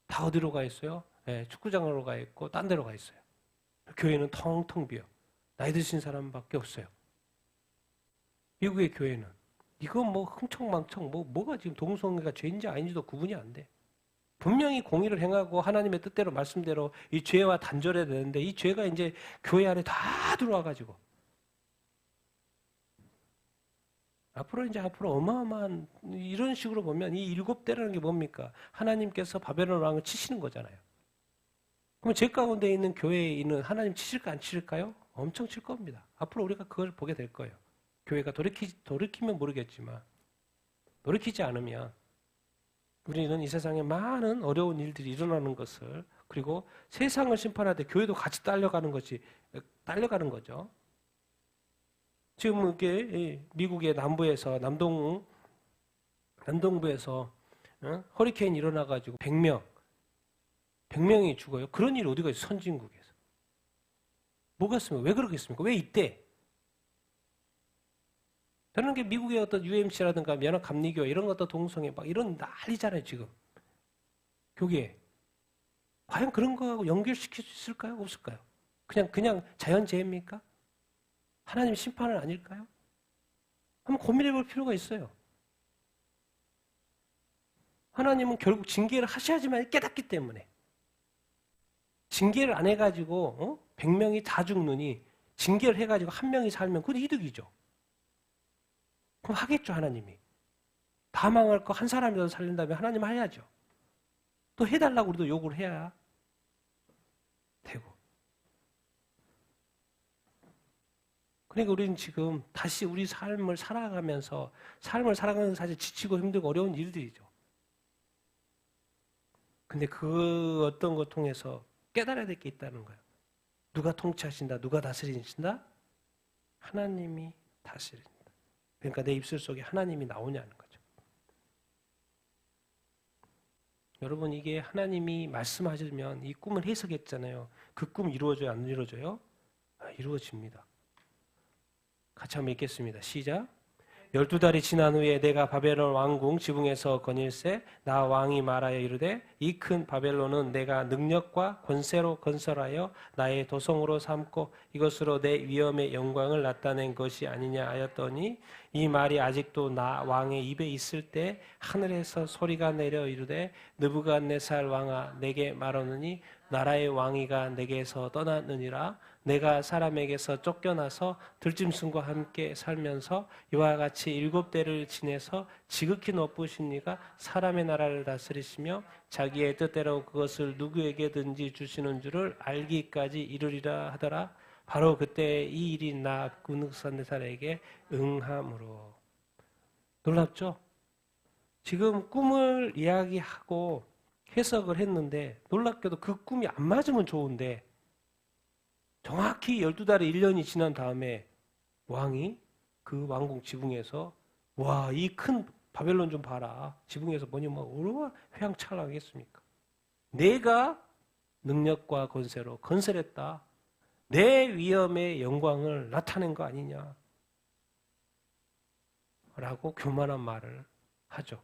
다 어디로 가 있어요? 네, 축구장으로 가 있고 딴 데로 가 있어요. 교회는 텅텅 비어. 나이 드신 사람밖에 없어요. 미국의 교회는 이거 뭐 흥청망청 뭐가 지금 동성애가 죄인지 아닌지도 구분이 안 돼. 분명히 공의를 행하고 하나님의 뜻대로 말씀대로 이 죄와 단절해야 되는데 이 죄가 이제 교회 안에 다 들어와가지고 앞으로 어마어마한 이런 식으로 보면 이 7대라는 게 뭡니까? 하나님께서 바벨론 왕을 치시는 거잖아요. 그럼 제 가운데 있는 교회에 있는 하나님 치실까 안 치실까요? 엄청 칠 겁니다. 앞으로 우리가 그걸 보게 될 거예요. 교회가 돌이키면 모르겠지만 돌이키지 않으면 우리는 이 세상에 많은 어려운 일들이 일어나는 것을 그리고 세상을 심판할 때 교회도 같이 딸려가는 거죠. 지금 이게 미국의 남부에서 남동부에서 허리케인이 일어나가지고 100명이 죽어요. 그런 일이 어디가 있어요? 선진국에서. 뭐가 있습니까? 왜 그러겠습니까? 왜 이때? 저는 게 미국의 어떤 UMC라든가 연합감리교 이런 것도 동성애 막 이런 난리잖아요, 지금. 교계. 과연 그런 거하고 연결시킬 수 있을까요? 없을까요? 그냥 자연재해입니까? 하나님 심판은 아닐까요? 한번 고민해 볼 필요가 있어요. 하나님은 결국 징계를 하셔야지만 깨닫기 때문에. 징계를 안 해가지고 100명이 다 죽느니 징계를 해가지고 한 명이 살면 그건 이득이죠. 그럼 하겠죠, 하나님이. 다 망할 거 한 사람이라도 살린다면 하나님 해야죠. 또 해달라고 우리도 요구를 해야 되고. 그러니까 우리는 지금 다시 우리 삶을 살아가면서 사실 지치고 힘들고 어려운 일들이죠. 근데 그 어떤 것 통해서 깨달아야 될 게 있다는 거예요. 누가 통치하신다, 누가 다스리신다? 하나님이 다스린다. 그러니까 내 입술 속에 하나님이 나오냐는 거죠. 여러분, 이게 하나님이 말씀하시면 이 꿈을 해석했잖아요. 그 꿈 이루어져요, 안 이루어져요? 이루어집니다. 같이 한번 읽겠습니다. 시작. 12달이 지난 후에 내가 바벨론 왕궁 지붕에서 거닐세 나 왕이 말하여 이르되 이 큰 바벨론은 내가 능력과 권세로 건설하여 나의 도성으로 삼고 이것으로 내 위엄의 영광을 나타낸 것이 아니냐 하였더니 이 말이 아직도 나 왕의 입에 있을 때 하늘에서 소리가 내려 이르되 느부갓네살 왕아 내게 말하느니 나라의 왕위가 내게서 떠났느니라 내가 사람에게서 쫓겨나서 들짐승과 함께 살면서 이와 같이 7대를 지내서 지극히 높으신 이가 사람의 나라를 다스리시며 자기의 뜻대로 그것을 누구에게든지 주시는 줄을 알기까지 이르리라 하더라. 바로 그때 이 일이 나 느부갓네살에게 응함으로. 놀랍죠? 지금 꿈을 이야기하고 해석을 했는데 놀랍게도 그 꿈이 안 맞으면 좋은데 정확히 12달에 1년이 지난 다음에 왕이 그 왕궁 지붕에서 와, 이 큰 바벨론 좀 봐라. 지붕에서 뭐니 얼마나 휘황찬란하겠습니까? 내가 능력과 권세로 건설했다. 내 위엄의 영광을 나타낸 거 아니냐. 라고 교만한 말을 하죠.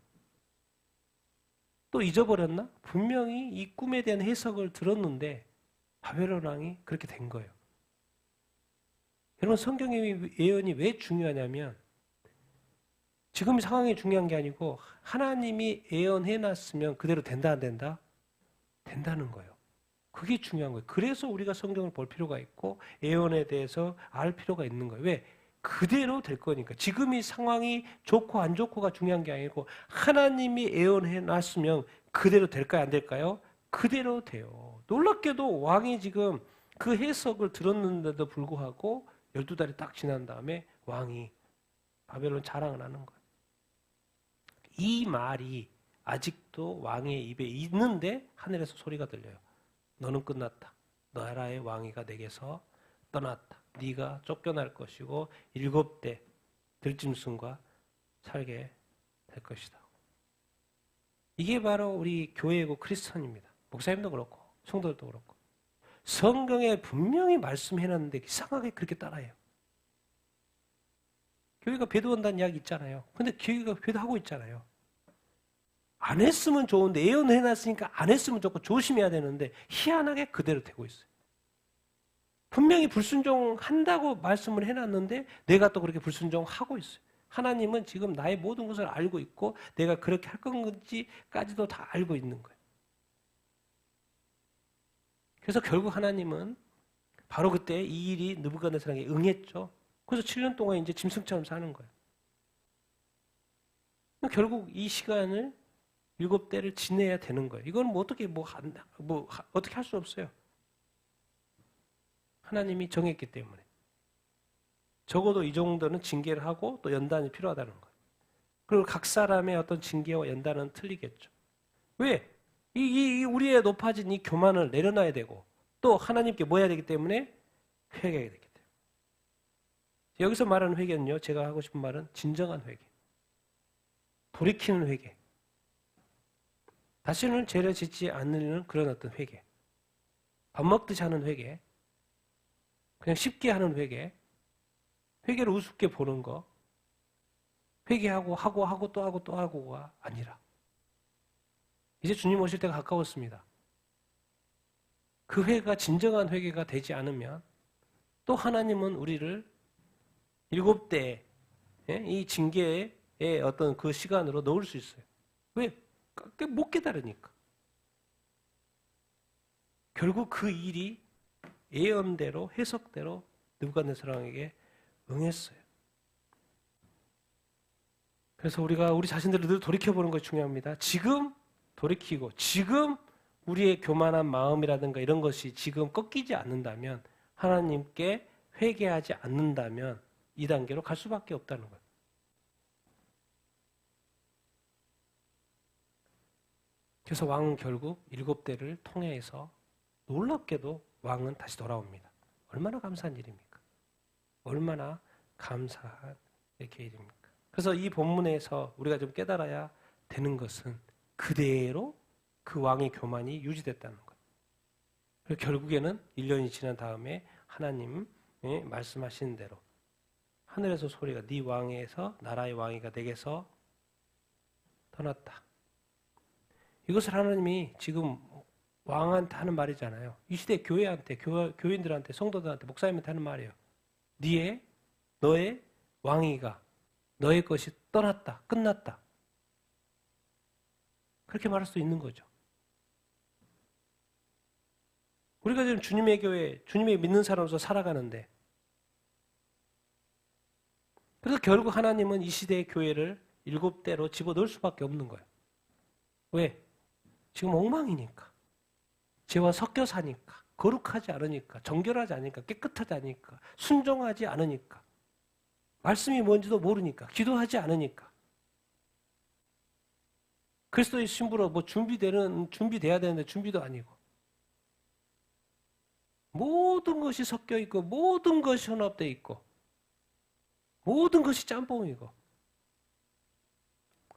또 잊어버렸나? 분명히 이 꿈에 대한 해석을 들었는데 바벨론 왕이 그렇게 된 거예요. 여러분, 성경의 예언이 왜 중요하냐면 지금 상황이 중요한 게 아니고 하나님이 예언해놨으면 그대로 된다 안 된다? 된다는 거예요. 그게 중요한 거예요. 그래서 우리가 성경을 볼 필요가 있고 예언에 대해서 알 필요가 있는 거예요. 왜? 그대로 될 거니까. 지금 이 상황이 좋고 안 좋고가 중요한 게 아니고 하나님이 예언해놨으면 그대로 될까요? 안 될까요? 그대로 돼요. 놀랍게도 왕이 지금 그 해석을 들었는데도 불구하고 12달이 딱 지난 다음에 왕이 바벨론 자랑을 하는 거예요. 이 말이 아직도 왕의 입에 있는데 하늘에서 소리가 들려요. 너는 끝났다. 나라의 왕위가 내게서 떠났다. 네가 쫓겨날 것이고 7대 들짐승과 살게 될 것이다. 이게 바로 우리 교회고 크리스천입니다. 목사님도 그렇고 성도들도 그렇고 성경에 분명히 말씀해놨는데 이상하게 그렇게 따라해요. 교회가 배도한다는 이야기 있잖아요. 근데 교회가 배도하고 있잖아요. 안 했으면 좋은데 예언해놨으니까 안 했으면 좋고 조심해야 되는데 희한하게 그대로 되고 있어요. 분명히 불순종한다고 말씀을 해놨는데 내가 또 그렇게 불순종하고 있어요. 하나님은 지금 나의 모든 것을 알고 있고 내가 그렇게 할 건지까지도 다 알고 있는 거예요. 그래서 결국 하나님은 바로 그때 이 일이 느부갓네살에게 응했죠. 그래서 7년 동안 이제 짐승처럼 사는 거예요. 결국 이 시간을 7대를 지내야 되는 거예요. 이건 뭐 어떻게 어떻게 할 수 없어요. 하나님이 정했기 때문에. 적어도 이 정도는 징계를 하고 또 연단이 필요하다는 거예요. 그리고 각 사람의 어떤 징계와 연단은 틀리겠죠. 왜? 우리의 높아진 이 교만을 내려놔야 되고 또 하나님께 뭐 해야 되기 때문에 회개해야 되기 때문에. 여기서 말하는 회개는요, 제가 하고 싶은 말은 진정한 회개. 돌이키는 회개. 다시는 죄를 짓지 않는 그런 어떤 회개. 밥 먹듯이 하는 회개. 그냥 쉽게 하는 회개. 회개를 우습게 보는 거. 회개하고 하고 또 하고 또 하고가 아니라 이제 주님 오실 때가 가까웠습니다. 그 회개가 진정한 회개가 되지 않으면 또 하나님은 우리를 7대의 이 징계의 어떤 그 시간으로 넣을 수 있어요. 왜? 못 깨달으니까. 결국 그 일이 예언대로 해석대로 느부갓네살에게 응했어요. 그래서 우리가 우리 자신들을 늘 돌이켜보는 것이 중요합니다. 지금 돌이키고 지금 우리의 교만한 마음이라든가 이런 것이 지금 꺾이지 않는다면 하나님께 회개하지 않는다면 이 단계로 갈 수밖에 없다는 거예요. 그래서 왕은 결국 7대를 통해서 놀랍게도 왕은 다시 돌아옵니다. 얼마나 감사한 일입니까? 얼마나 감사한 이렇게 일입니까? 그래서 이 본문에서 우리가 좀 깨달아야 되는 것은 그대로 그 왕의 교만이 유지됐다는 거예요. 그리고 결국에는 1년이 지난 다음에 하나님이 말씀하신 대로 하늘에서 소리가 네 왕에서 나라의 왕이가 내게서 떠났다. 이것을 하나님이 지금 왕한테 하는 말이잖아요. 이 시대 교회한테, 교인들한테, 성도들한테, 목사님한테 하는 말이에요. 너의 왕위가 너의 것이 떠났다, 끝났다. 그렇게 말할 수 있는 거죠. 우리가 지금 주님의 교회, 주님의 믿는 사람으로서 살아가는데 그래서 결국 하나님은 이 시대의 교회를 7대로 집어넣을 수밖에 없는 거예요. 왜? 지금 엉망이니까. 죄와 섞여 사니까. 거룩하지 않으니까. 정결하지 않으니까. 깨끗하지 않으니까. 순종하지 않으니까. 말씀이 뭔지도 모르니까. 기도하지 않으니까. 그리스도의 신부로 준비돼야 되는데 준비도 아니고. 모든 것이 섞여 있고, 모든 것이 혼합되어 있고, 모든 것이 짬뽕이고,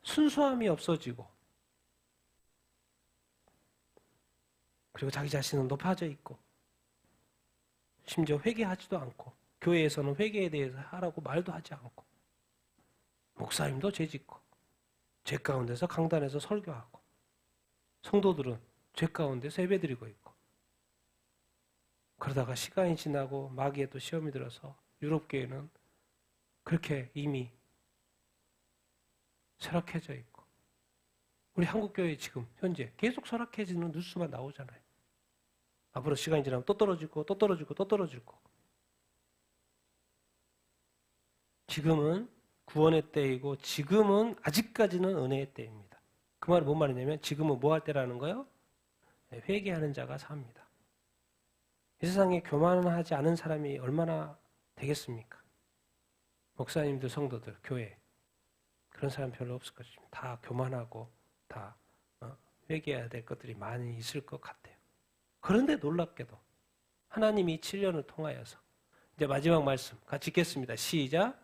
순수함이 없어지고, 그리고 자기 자신은 높아져 있고, 심지어 회개하지도 않고, 교회에서는 회개에 대해서 하라고 말도 하지 않고, 목사님도 죄짓고, 죄 가운데서 강단에서 설교하고, 성도들은 죄 가운데서 예배드리고 있고, 그러다가 시간이 지나고 마귀에 또 시험이 들어서 유럽교회는 그렇게 이미 쇠락해져 있고, 우리 한국교회 지금 현재 계속 쇠락해지는 뉴스만 나오잖아요. 앞으로 시간이 지나면 또 떨어지고 또 떨어지고 또 떨어지고. 지금은 구원의 때이고 지금은 아직까지는 은혜의 때입니다. 그 말은 뭔 말이냐면 지금은 뭐 할 때라는 거요? 회개하는 자가 삽니다. 이 세상에 교만하지 않은 사람이 얼마나 되겠습니까? 목사님들, 성도들, 교회 그런 사람 별로 없을 것입니다. 다 교만하고 다 회개해야 될 것들이 많이 있을 것 같아요. 그런데 놀랍게도 하나님이 7년을 통하여서 이제 마지막 말씀 같이 읽겠습니다. 시작.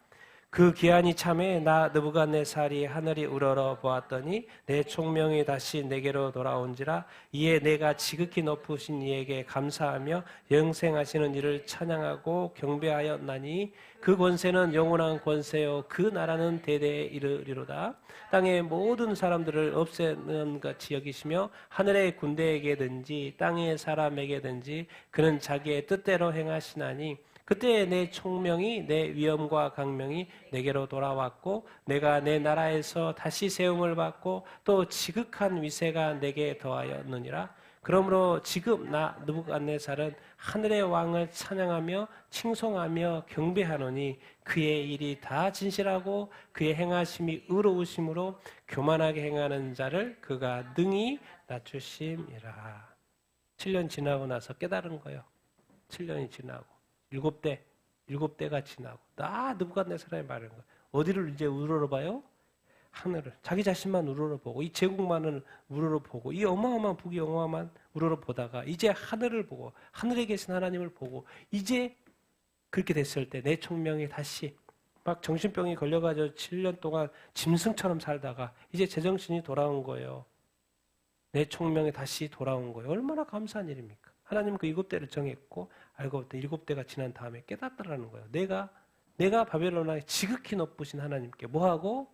그 기한이 참에 나 느부갓네살이 하늘이 우러러 보았더니 내 총명이 다시 내게로 돌아온지라 이에 내가 지극히 높으신 이에게 감사하며 영생하시는 이를 찬양하고 경배하였나니 그 권세는 영원한 권세요 그 나라는 대대에 이르리로다. 땅의 모든 사람들을 없애는 같이 여기시며 하늘의 군대에게든지 땅의 사람에게든지 그는 자기의 뜻대로 행하시나니 그때 내 총명이 내 위엄과 강명이 내게로 돌아왔고 내가 내 나라에서 다시 세움을 받고 또 지극한 위세가 내게 더하였느니라. 그러므로 지금 나 느부갓네살은 하늘의 왕을 찬양하며 칭송하며 경배하노니 그의 일이 다 진실하고 그의 행하심이 의로우심으로 교만하게 행하는 자를 그가 능히 낮추심이라. 7년 지나고 나서 깨달은 거예요. 7년이 지나고 7대가 지나고 나 느부갓네살의 말인 거예요. 어디를 이제 우러러봐요? 하늘을, 자기 자신만 우러러보고 이 제국만을 우러러보고 이 어마어마한 북이 어마어마한 우러러보다가 이제 하늘을 보고 하늘에 계신 하나님을 보고 이제 그렇게 됐을 때 내 총명이 다시 막 정신병이 걸려가지고 7년 동안 짐승처럼 살다가 이제 제정신이 돌아온 거예요. 내 총명이 다시 돌아온 거예요. 얼마나 감사한 일입니까? 하나님은 그 7대를 정했고 알고 봤더니 7대가 지난 다음에 깨닫더라는 거예요. 내가 바벨론에 지극히 높으신 하나님께 뭐하고?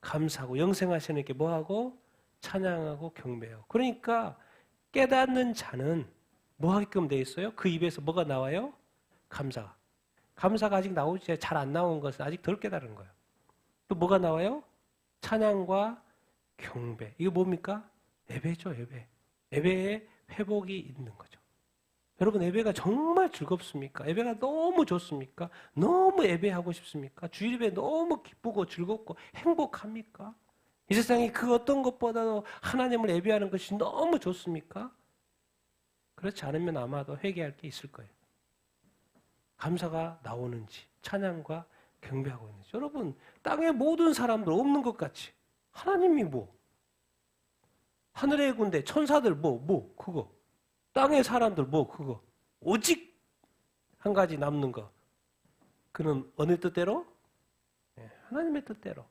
감사하고 영생하시는 이렇게 뭐하고? 찬양하고 경배하고. 그러니까 깨닫는 자는 뭐 하게끔 돼 있어요? 그 입에서 뭐가 나와요? 감사가. 감사가 아직 나오지 잘 안 나온 것은 아직 덜 깨달은 거예요. 또 뭐가 나와요? 찬양과 경배. 이거 뭡니까? 예배죠, 예배. 예배에 회복이 있는 거죠. 여러분, 예배가 정말 즐겁습니까? 예배가 너무 좋습니까? 너무 예배하고 싶습니까? 주일 예배 너무 기쁘고 즐겁고 행복합니까? 이 세상에 그 어떤 것보다도 하나님을 예배하는 것이 너무 좋습니까? 그렇지 않으면 아마도 회개할 게 있을 거예요. 감사가 나오는지, 찬양과 경배하고 있는지. 여러분, 땅의 모든 사람들 없는 것 같이 하나님이 뭐? 하늘의 군대, 천사들 그거. 땅의 사람들 그거. 오직 한 가지 남는 거. 그는 어느 뜻대로? 하나님의 뜻대로.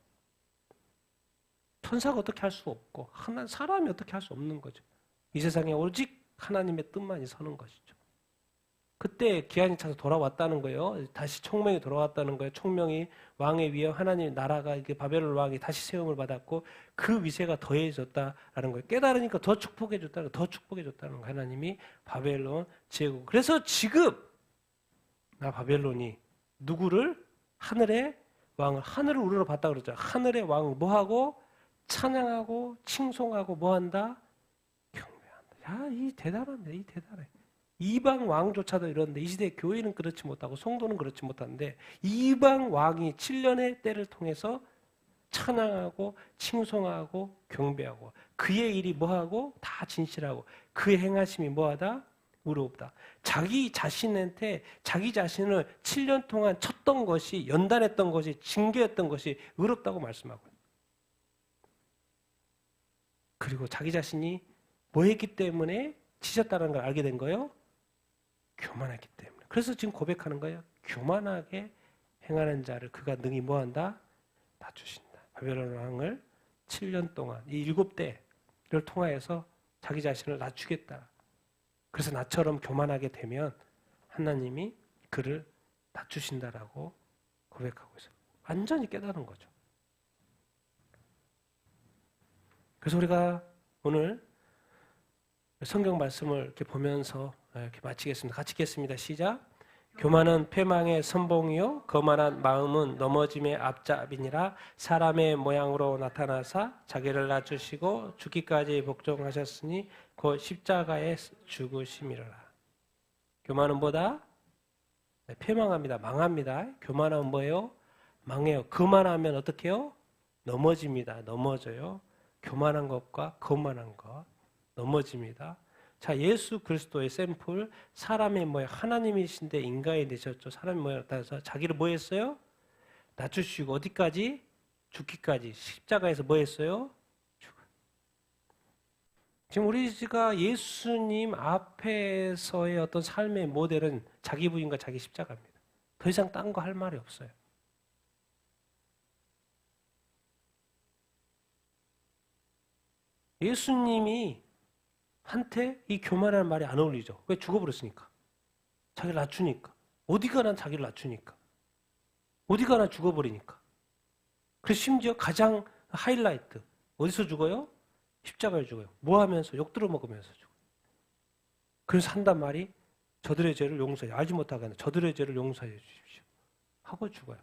천사가 어떻게 할 수 없고 사람이 어떻게 할 수 없는 거죠. 이 세상에 오직 하나님의 뜻만이 서는 것이죠. 그때 기한이 차서 돌아왔다는 거예요. 다시 총명이 돌아왔다는 거예요. 총명이 왕의 위에 하나님 나라가 이렇게 바벨론 왕이 다시 세움을 받았고 그 위세가 더해졌다라는 거예요. 깨달으니까 더 축복해줬다는 거예요. 하나님이 바벨론 제국. 그래서 지금 나 바벨론이 누구를? 하늘의 왕을, 하늘을 우러러 봤다 그러죠. 하늘의 왕을 뭐하고? 찬양하고 칭송하고 뭐한다? 경배한다. 야, 이 대단합니다. 이 대단해. 이방 왕조차도 이러는데 이 시대 교회는 그렇지 못하고 성도는 그렇지 못하는데 이방 왕이 7년의 때를 통해서 찬양하고 칭송하고 경배하고 그의 일이 뭐하고? 다 진실하고 그의 행하심이 뭐하다? 의롭다. 자기 자신한테 자기 자신을 7년 동안 쳤던 것이 연단했던 것이 징계했던 것이 의롭다고 말씀하고요. 그리고 자기 자신이 뭐 했기 때문에 치셨다는 걸 알게 된 거예요? 교만했기 때문에. 그래서 지금 고백하는 거예요. 교만하게 행하는 자를 그가 능히 뭐한다? 낮추신다. 바벨론 왕을 7년 동안 이 7대를 통하여서 자기 자신을 낮추겠다. 그래서 나처럼 교만하게 되면 하나님이 그를 낮추신다라고 고백하고 있어요. 완전히 깨달은 거죠. 그래서 우리가 오늘 성경 말씀을 이렇게 보면서 이렇게 마치겠습니다. 같이 읽겠습니다. 시작. 교만은 패망의 선봉이요 거만한 마음은 넘어짐의 앞잡이니라. 사람의 모양으로 나타나사 자기를 낮추시고 죽기까지 복종하셨으니 곧 십자가에 죽으심이라. 교만은 뭐다? 패망합니다. 망합니다. 교만하면 뭐예요? 망해요. 거만하면 어떻게 해요? 넘어집니다. 넘어져요. 교만한 것과 거만한 것 넘어집니다. 자, 예수 그리스도의 샘플, 사람의 모양, 하나님이신데 인간이 되셨죠. 사람의 모양 나타나서 자기를 뭐 했어요? 낮추시고 어디까지? 죽기까지. 십자가에서 뭐 했어요? 지금 우리가 예수님 앞에서의 어떤 삶의 모델은 자기 부인과 자기 십자가입니다. 더 이상 딴 거 할 말이 없어요. 예수님이 한테 이 교만한 말이 안 어울리죠. 왜? 죽어버렸으니까. 자기를 낮추니까. 어디 가나 자기를 낮추니까. 어디 가나 죽어버리니까. 그래서 심지어 가장 하이라이트. 어디서 죽어요? 십자가에 죽어요. 뭐 하면서? 욕 들어먹으면서 죽어요. 그래서 한단 말이 저들의 죄를 용서해. 알지 못하게 하는 저들의 죄를 용서해 주십시오. 하고 죽어요.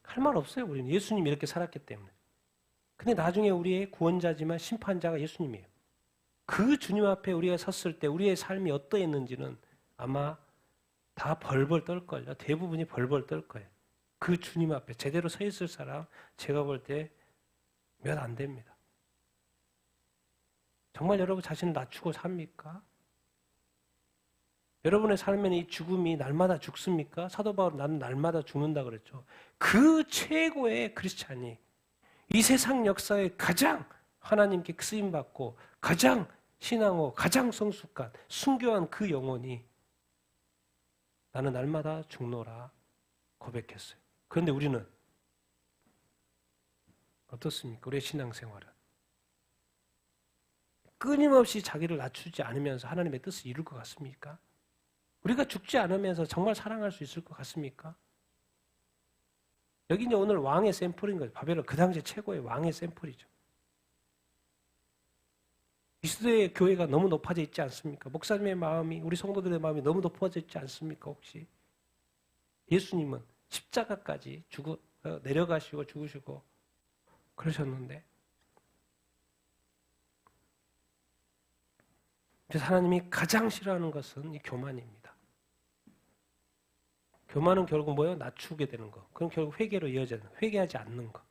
할 말 없어요. 우리는 예수님이 이렇게 살았기 때문에. 근데 나중에 우리의 구원자지만 심판자가 예수님이에요. 그 주님 앞에 우리가 섰을 때 우리의 삶이 어떠했는지는 아마 다 벌벌 떨걸요. 대부분이 벌벌 떨 거예요. 그 주님 앞에 제대로 서 있을 사람 제가 볼 때 몇 안 됩니다. 정말 여러분 자신을 낮추고 삽니까? 여러분의 삶에는 이 죽음이 날마다 죽습니까? 사도 바울은 나는 날마다 죽는다 그랬죠. 그 최고의 크리스찬이 이 세상 역사에 가장 하나님께 쓰임받고 가장 신앙호, 가장 성숙한, 순교한 그 영혼이 나는 날마다 죽노라 고백했어요. 그런데 우리는 어떻습니까? 우리의 신앙생활은 끊임없이 자기를 낮추지 않으면서 하나님의 뜻을 이룰 것 같습니까? 우리가 죽지 않으면서 정말 사랑할 수 있을 것 같습니까? 여기 이제 오늘 왕의 샘플인 거죠. 바벨론 그 당시 최고의 왕의 샘플이죠. 이 시대의 교회가 너무 높아져 있지 않습니까? 목사님의 마음이, 우리 성도들의 마음이 너무 높아져 있지 않습니까? 혹시 예수님은 십자가까지 내려가시고 죽으시고 그러셨는데, 그래서 하나님이 가장 싫어하는 것은 이 교만입니다. 교만은 결국 뭐예요? 낮추게 되는 거. 그럼 결국 회개로 이어져요. 회개하지 않는 거.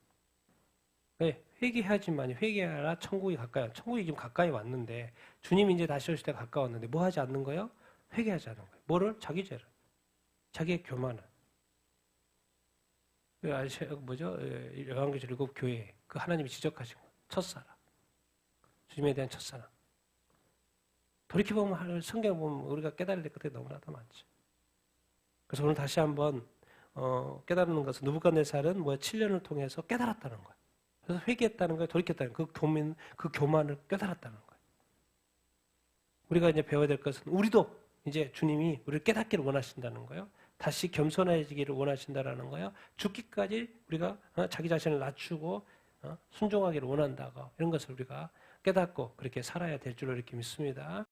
왜? 회개해야지만 회개하라 천국이 가까이 왔. 천국이 지금 가까이 왔는데 주님이 이제 다시 오실 때 가까웠는데 뭐 하지 않는 거예요? 회개하지 않는 거예요. 뭐를? 자기 죄를. 자기의 교만을. 뭐죠? 요한계시록 7교회 그 하나님이 지적하신 거. 첫사랑. 주님에 대한 첫사랑. 돌이켜보면 성경 보면 우리가 깨달을 때 그때 너무나도 많죠. 그래서 오늘 다시 한번 깨달는 것은 느부갓네살은 7년을 통해서 깨달았다는 거예요. 그래서 회개했다는 거예요. 돌이켰다는 거예요. 그 교만을 깨달았다는 거예요. 우리가 이제 배워야 될 것은 우리도 이제 주님이 우리를 깨닫기를 원하신다는 거예요. 다시 겸손해지기를 원하신다라는 거예요. 죽기까지 우리가 자기 자신을 낮추고 순종하기를 원한다고 이런 것을 우리가 깨닫고 그렇게 살아야 될 줄로 이렇게 믿습니다.